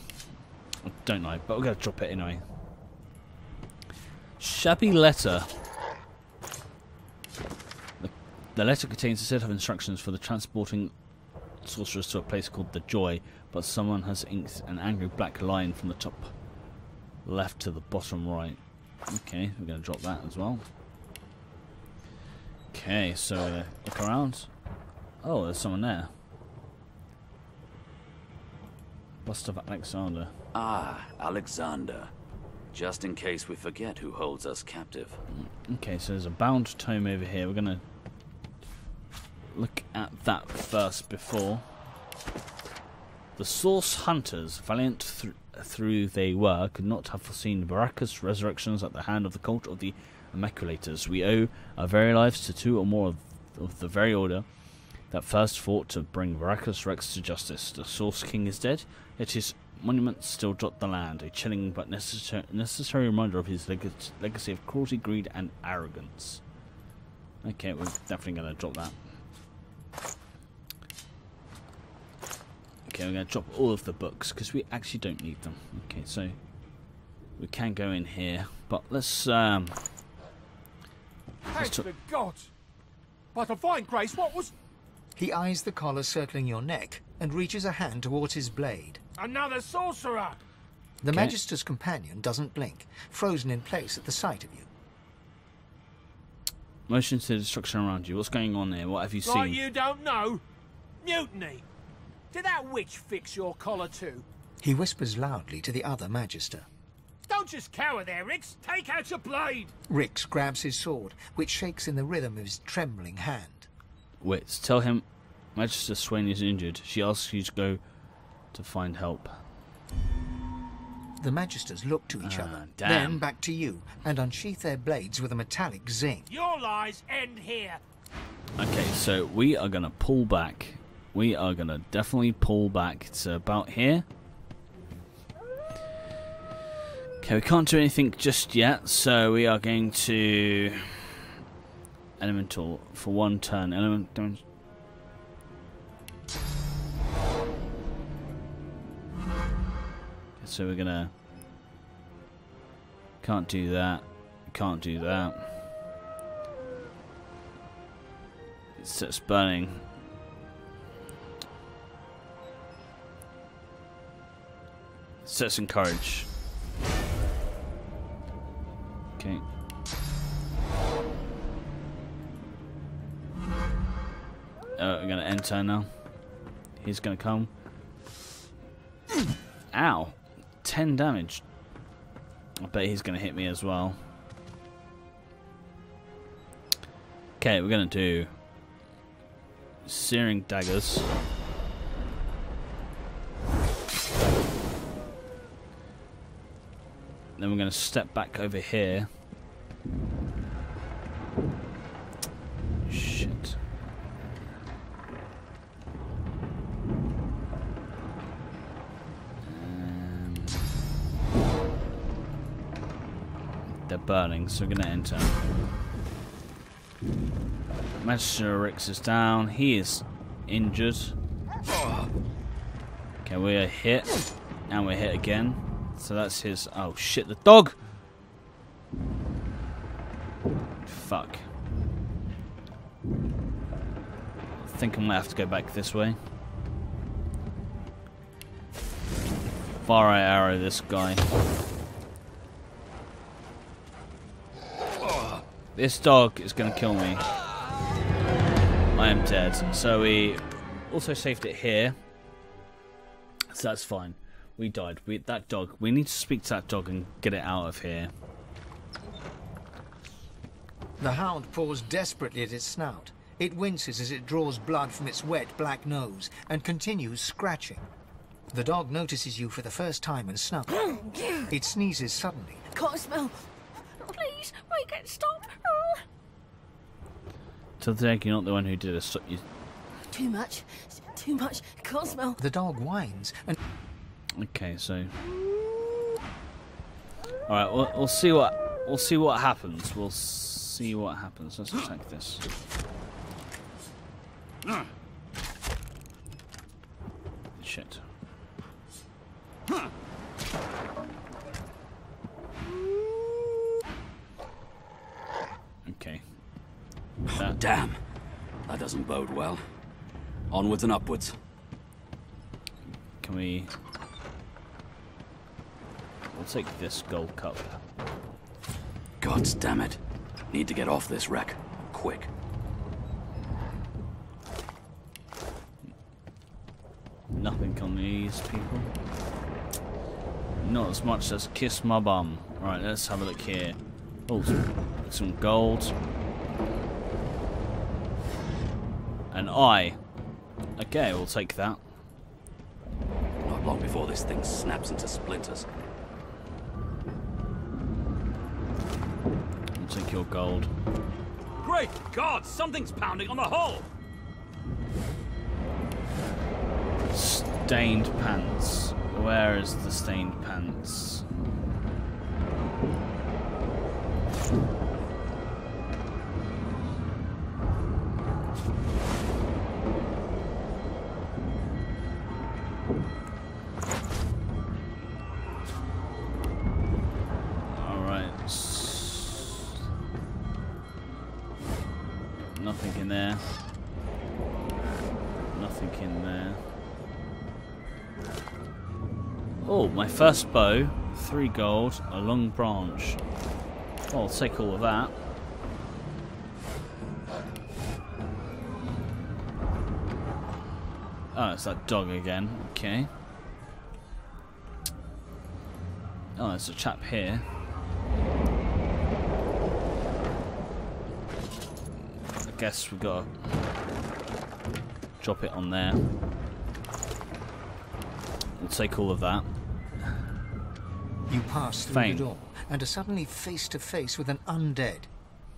I don't know, but we're going to drop it anyway. Shabby letter. The letter contains a set of instructions for the transporting sorcerers to a place called the Joy, but someone has inked an angry black line from the top left to the bottom right. Okay, we're going to drop that as well. Okay, so look around. Oh, there's someone there. Bust of Alexander. Ah, Alexander. Just in case we forget who holds us captive. Okay, so there's a bound tome over here. We're gonna look at that first before. The Source Hunters, valiant through they were, could not have foreseen Baraka's resurrections at the hand of the cult of the Immaculators. We owe our very lives to 2 or more of the very order that first fought to bring Baraka's Rex to justice. The Source King is dead, yet his monuments still dot the land, a chilling but necessary reminder of his legacy of cruelty, greed, and arrogance. Okay, we're definitely going to drop that. Okay, we're going to drop all of the books, because we actually don't need them. Okay, so we can go in here, but let's Thanks to gods! But a fine grace, what was... He eyes the collar circling your neck and reaches a hand towards his blade. Another sorcerer! The Magister's companion doesn't blink, frozen in place at the sight of you. Motion to destruction around you. What's going on there? What have you seen? Like you don't know? Mutiny! Did that witch fix your collar too? He whispers loudly to the other Magister. Don't Don't just cower there, Rix. Take out your blade. Rix grabs his sword, which shakes in the rhythm of his trembling hand. Wits, tell him Magister Swain is injured. She asks you to go to find help. The Magisters look to each other, damn. then back to you, and unsheath their blades with a metallic zing. Your lies end here. Okay, so we are going to pull back. We are going to definitely pull back. It's about here. Okay, we can't do anything just yet, so we are going to... Elemental for one turn. So we're gonna... Can't do that. Can't do that. It starts burning. Sets encourage. Okay. We're gonna enter now. He's gonna come. Ow! 10 damage. I bet he's gonna hit me as well. Okay, we're gonna do searing daggers. Then we're gonna step back over here. Shit. They're burning, so we're gonna enter. Magister Rix is down. He is injured. Okay, we're hit. And we're hit again. So that's his... Oh shit, the dog! Fuck. I think I might have to go back this way. Far right arrow this guy. This dog is going to kill me. I am dead. So we also saved it here. So that's fine. We died. That dog. We need to speak to that dog and get it out of here. The hound paws desperately at its snout. It winces as it draws blood from its wet black nose and continues scratching. The dog notices you for the first time and snuffles. It sneezes suddenly. Can't smell. Please, make it stop. So Derek, you're not the one who did it. Too much. Too much. Can't smell. The dog whines and... Okay, so... Alright, we'll see what happens. We'll see what happens. Let's attack this. Shit. Okay. Damn. That doesn't bode well. Onwards and upwards. Can we... We'll take this gold cup. Gods damn it. Need to get off this wreck. Quick. Nothing on these people. Not as much as kiss my bum. Right, let's have a look here. Oh, some gold. An eye. Okay, we'll take that. Not long before this thing snaps into splinters. I'll take your gold. Great God! Something's pounding on the hull! Stained pants. Where is the stained pants? Nothing in there. Nothing in there. Oh, my first bow. 3 gold, a long branch. Oh, I'll take all of that. Oh, it's that dog again. Okay. Oh, there's a chap here. I guess we've got to drop it on there. We'll take all of that. You pass through Fame. the door and are suddenly face to face with an undead.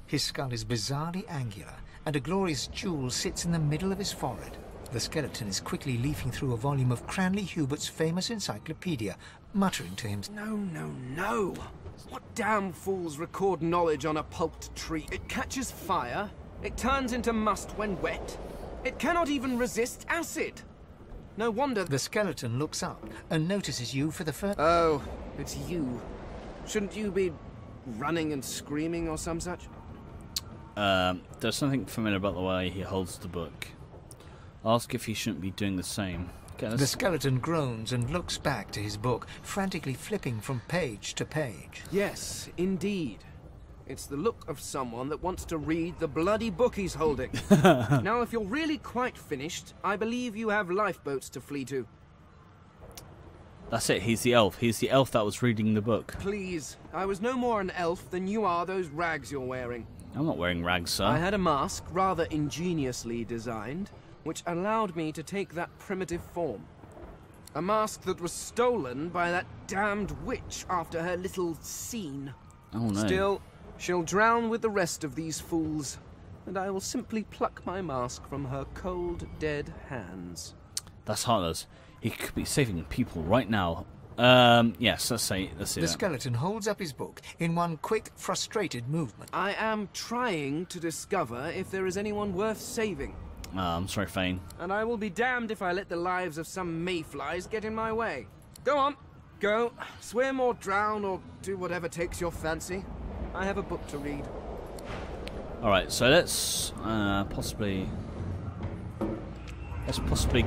His skull is bizarrely angular, and a glorious jewel sits in the middle of his forehead. The skeleton is quickly leafing through a volume of Cranley Hubert's famous encyclopedia, muttering to himself. No, no, no. What damn fools record knowledge on a pulped tree? It catches fire. It turns into must when wet. It cannot even resist acid. No wonder... The skeleton looks up and notices you for the first... Oh, it's you. Shouldn't you be running and screaming or some such? There's something familiar about the way he holds the book. Ask if he shouldn't be doing the same. Okay, the skeleton groans and looks back to his book, frantically flipping from page to page. Yes, indeed. It's the look of someone that wants to read the bloody book he's holding. Now, if you're really quite finished, I believe you have lifeboats to flee to. That's it, he's the elf. He's the elf that was reading the book. Please, I was no more an elf than you are those rags you're wearing. I'm not wearing rags, sir. I had a mask, rather ingeniously designed, which allowed me to take that primitive form. A mask that was stolen by that damned witch after her little scene. Oh no. Still, she'll drown with the rest of these fools, and I will simply pluck my mask from her cold, dead hands. That's heartless. He could be saving people right now. Yes, let's see The that. skeleton holds up his book in one quick, frustrated movement. I am trying to discover if there is anyone worth saving. I'm sorry, Fane. And I will be damned if I let the lives of some mayflies get in my way. Go on, go. Swim or drown or do whatever takes your fancy. I have a book to read. Alright, so let's possibly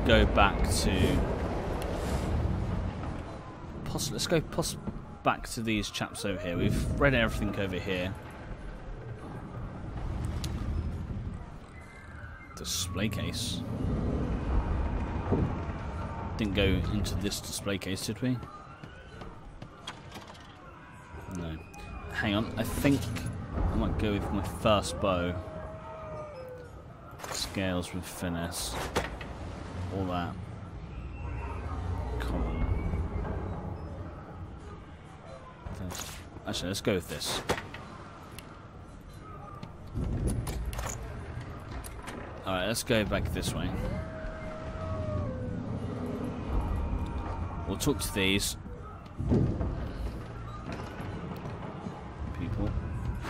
go back to... let's go back to these chaps over here. We've read everything over here. Display case. Didn't go into this display case, did we? No. Hang on, I think I might go with my first bow. Scales with finesse. All that. Common. Actually, let's go with this. Alright, let's go back this way. We'll talk to these people.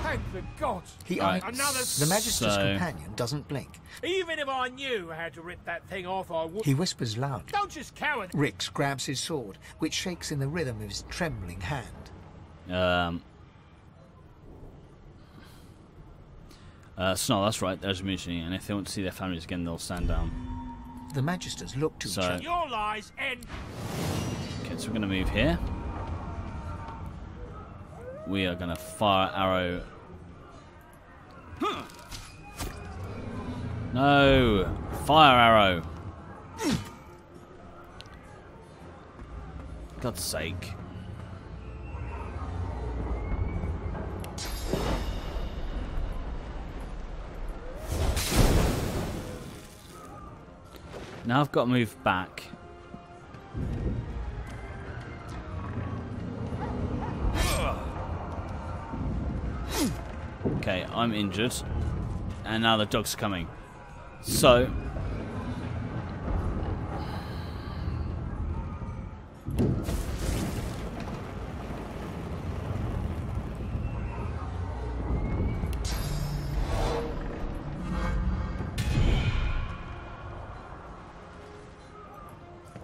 Thank the gods! Right, The Magister's companion doesn't blink. Even if I knew how to rip that thing off, I would. He whispers loudly. Don't just cower. Rix grabs his sword, which shakes in the rhythm of his trembling hand. Snarl, that's right, there's a mutiny, and if they want to see their families again, they'll stand down. The Magisters look to each other. Your lies end. Okay, so we're going to move here. We are going to fire arrow. No! Fire arrow! God's sake. Now I've got to move back. Okay, I'm injured. And now the dog's coming. So...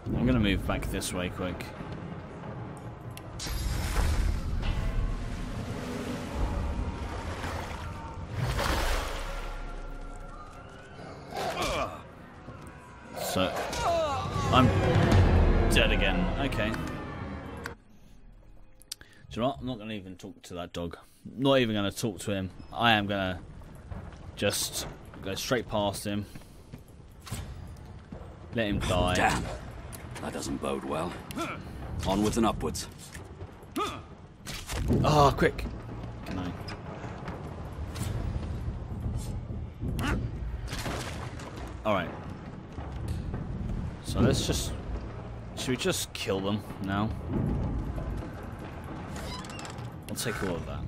I'm going to move back this way quick. So, I'm dead again. Okay. Do you know what? I'm not going to even talk to that dog. Not even going to talk to him. I am going to just go straight past him. Let him die. Damn. That doesn't bode well. Onwards and upwards. Oh, quick! Can I? Alright. So let's just... Should we just kill them now? I'll take all of that.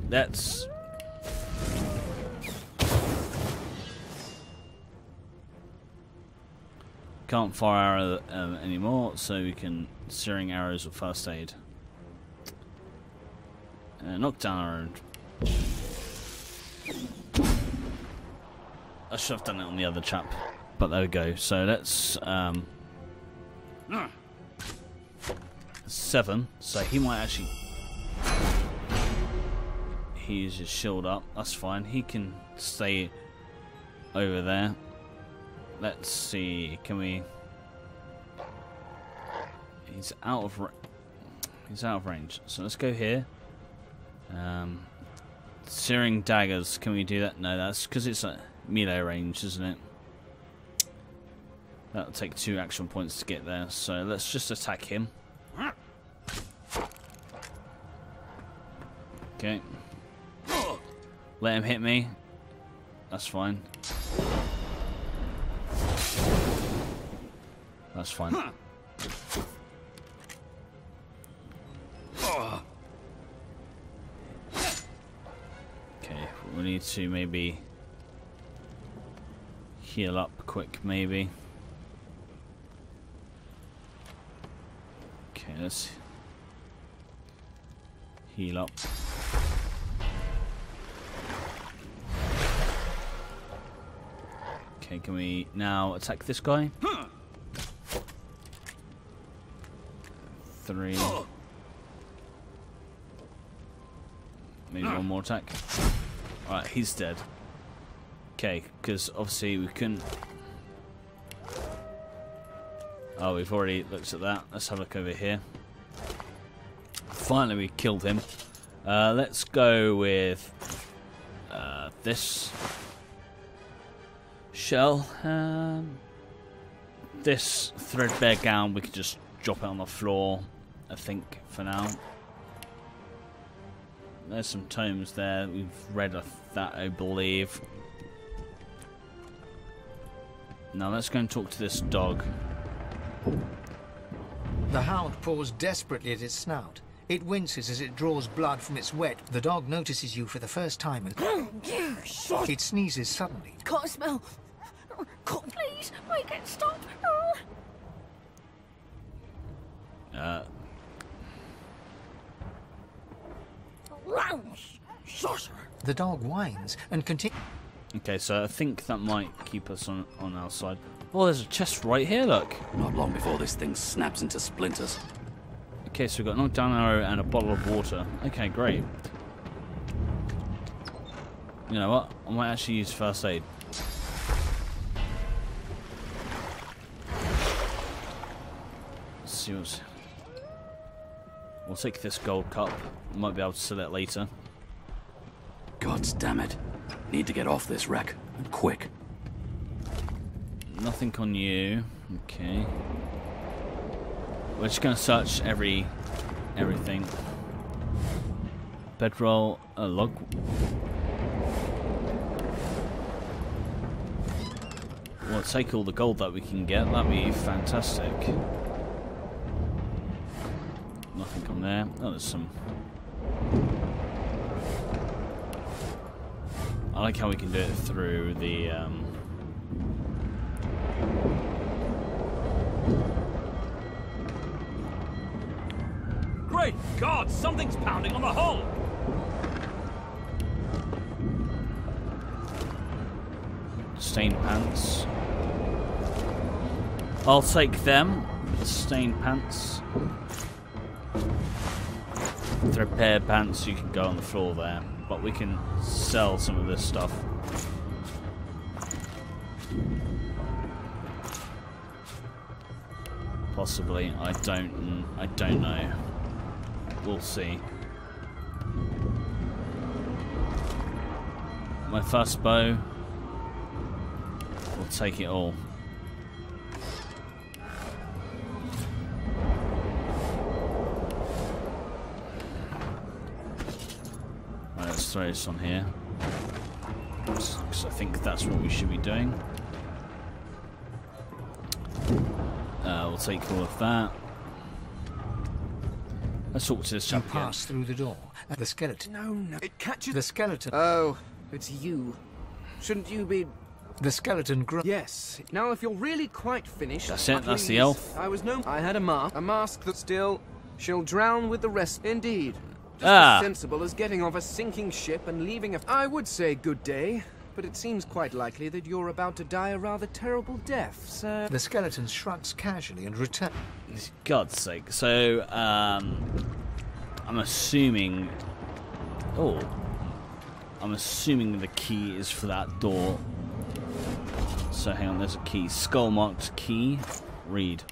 That's... Can't fire arrow anymore, so we can searing arrows with first aid. Knockdown arrow. I should have done it on the other chap, but there we go. So let's 7. So he might actually. He's his shield up. That's fine. He can stay over there. Let's see. Can we? He's out of range. So let's go here. Searing daggers. Can we do that? No, that's because it's a melee range, isn't it? That'll take 2 action points to get there. So let's just attack him. Okay. Let him hit me. That's fine. That's fine. Okay, we need to maybe heal up quick, maybe. Okay, let's heal up. Okay, can we now attack this guy? 3. Maybe one more attack. Alright, he's dead. Okay, because obviously we couldn't... Oh, we've already looked at that. Let's have a look over here. Finally, we killed him. Let's go with this shell. This threadbare gown, we could just drop it on the floor, I think, for now. There's some tomes there. We've read that, I believe. Now let's go and talk to this dog. The hound paws desperately at its snout. It winces as it draws blood from its wet. The dog notices you for the first time and it sneezes suddenly. Can't smell. Please, make it stop. The dog whines and continues. Okay, so I think that might keep us on our side. Oh, there's a chest right here, look. Not long before this thing snaps into splinters. Okay, so we've got a knockdown arrow and a bottle of water. Okay, great. You know what? I might actually use first aid. Let's see what's... We'll take this gold cup. Might be able to sell it later. Gods damn it. Need to get off this wreck. And quick. Nothing on you. Okay. We're just going to search everything. Bedroll, a log. We'll take all the gold that we can get. That'd be fantastic. Nothing on there. Oh, there's some. I like how we can do it through the. Great God! Something's pounding on the hull! Stained pants. I'll take them. Stained pants. Threadbare pants, you can go on the floor there. But we can sell some of this stuff. Possibly. I don't know. We'll see. My first bow. We'll take it all. Alright, let's throw this on here. Because I think that's what we should be doing. We'll take all of that. Let's talk to this chap again. Pass through the door. The skeleton. No. It catches... The skeleton. Oh, it's you. Shouldn't you be... The skeleton Yes. Now, if you're really quite finished... That's it, that's the elf. I had a mask that still... She'll drown with the rest. Indeed. Just Ah. as sensible as getting off a sinking ship and leaving a... I would say good day, but it seems quite likely that you're about to die a rather terrible death, so... The skeleton shrugs casually and returns. God's sake. So, I'm assuming... Oh. I'm assuming the key is for that door. So, hang on, there's a key. Skull-marked key. Read.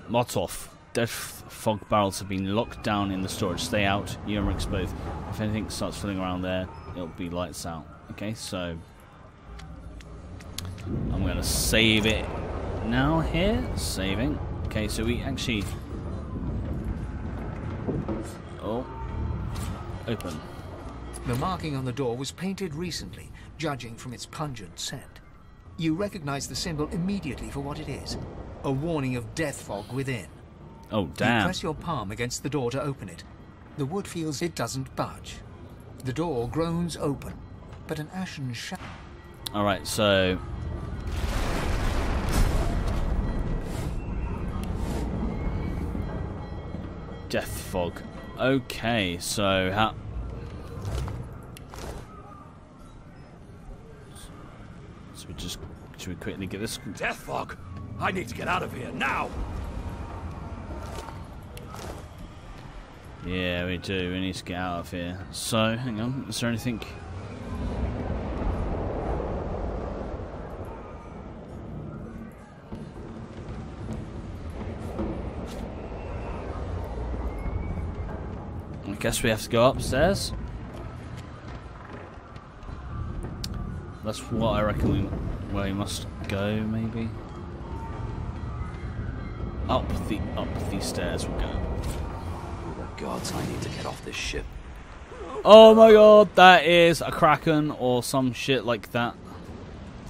Mottoff. Death fog barrels have been locked down in the storage. Stay out. You and Rix both. If anything starts filling around there, it'll be lights out. Okay, so... I'm going to save it now here. Saving. Okay, so we actually... Oh. Open. The marking on the door was painted recently, judging from its pungent scent. You recognize the symbol immediately for what it is. A warning of death fog within. Oh, damn. You press your palm against the door to open it. The wood feels it doesn't budge. The door groans open, but an ashen shadow... Alright, so... Death fog. Okay, so how... So we just... Should we quickly get this... Death fog! I need to get out of here, now! Yeah, we do. We need to get out of here. So, hang on. Is there anything... I guess we have to go upstairs. That's what I reckon where we must go, maybe. Up the stairs we'll go. Gods, I need to get off this ship. Oh my god, that is a kraken or some shit like that.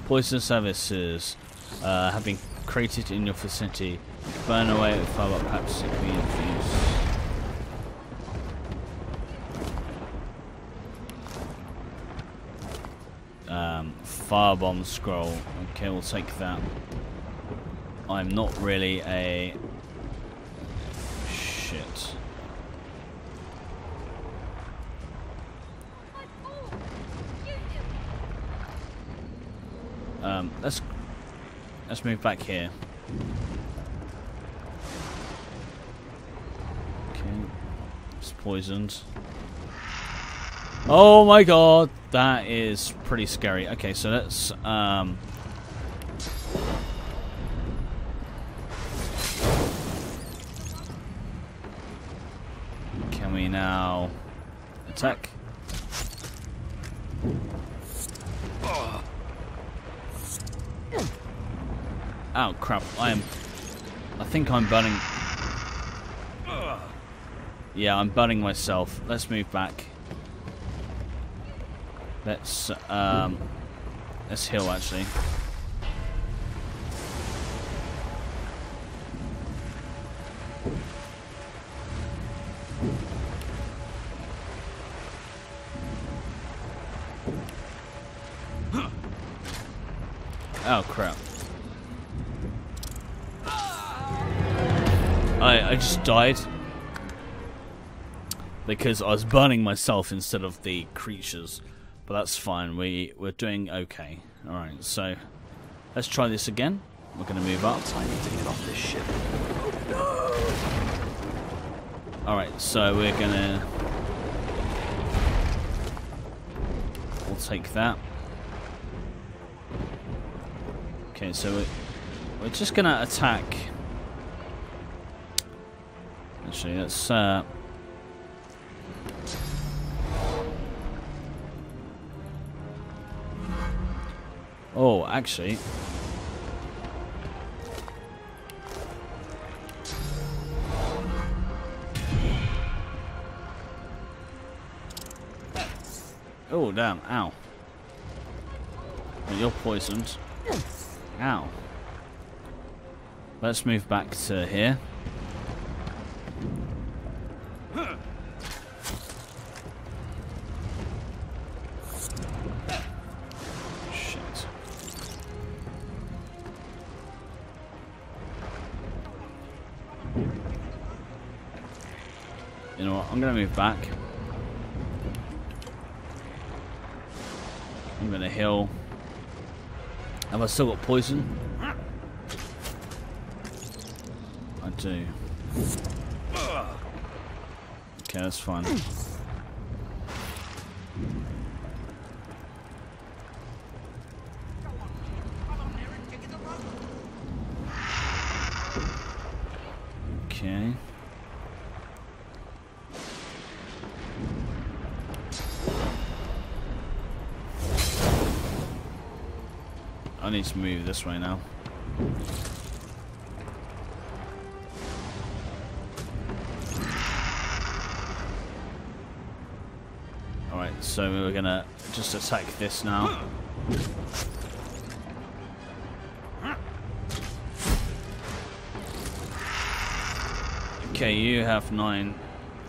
Poison services have been created in your vicinity. Burn away with fire, perhaps it can be infused. Firebomb scroll. Okay, we'll take that. I'm not really a... Shit. Let's move back here. Okay, it's poisoned. Oh my god, that is pretty scary. Okay, so let's can we now attack? Oh crap, I think I'm burning. Yeah, I'm burning myself. Let's move back. Let's heal actually. Oh crap. I just died because I was burning myself instead of the creatures, but that's fine. We're doing okay. All right, so let's try this again. We're going to move up. I need to get off this ship. All right, so we're gonna. We'll take that. Okay, so we're just gonna attack. Actually, let's oh, actually. Oh, damn. Ow. Well, you're poisoned. Ow. Let's move back to here. Shit. You know what? I'm gonna move back. I'm gonna heal. Have I still got poison? I do. Okay, that's fine. Okay. I need to move this way now. Alright, so we're gonna just attack this now. Okay, you have 9.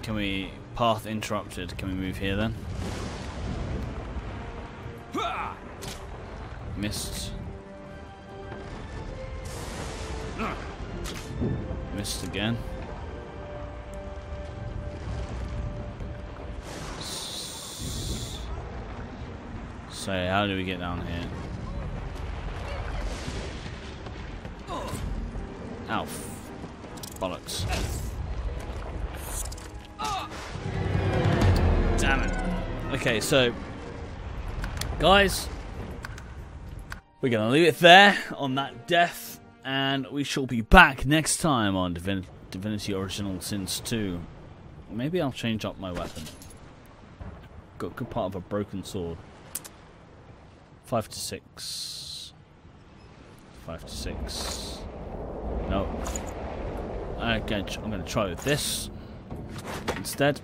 Can we... Path interrupted. Can we move here then? Missed. Missed again. So how do we get down here? Ow. Bollocks. Damn it. Okay, so guys, we're gonna leave it there on that death, and we shall be back next time on Divinity Original Sin 2. Maybe I'll change up my weapon. Got a good part of a broken sword. 5 to 6. 5 to 6. No. Okay, I'm gonna try with this instead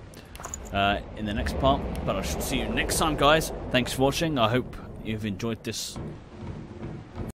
in the next part. But I shall see you next time, guys. Thanks for watching. I hope you've enjoyed this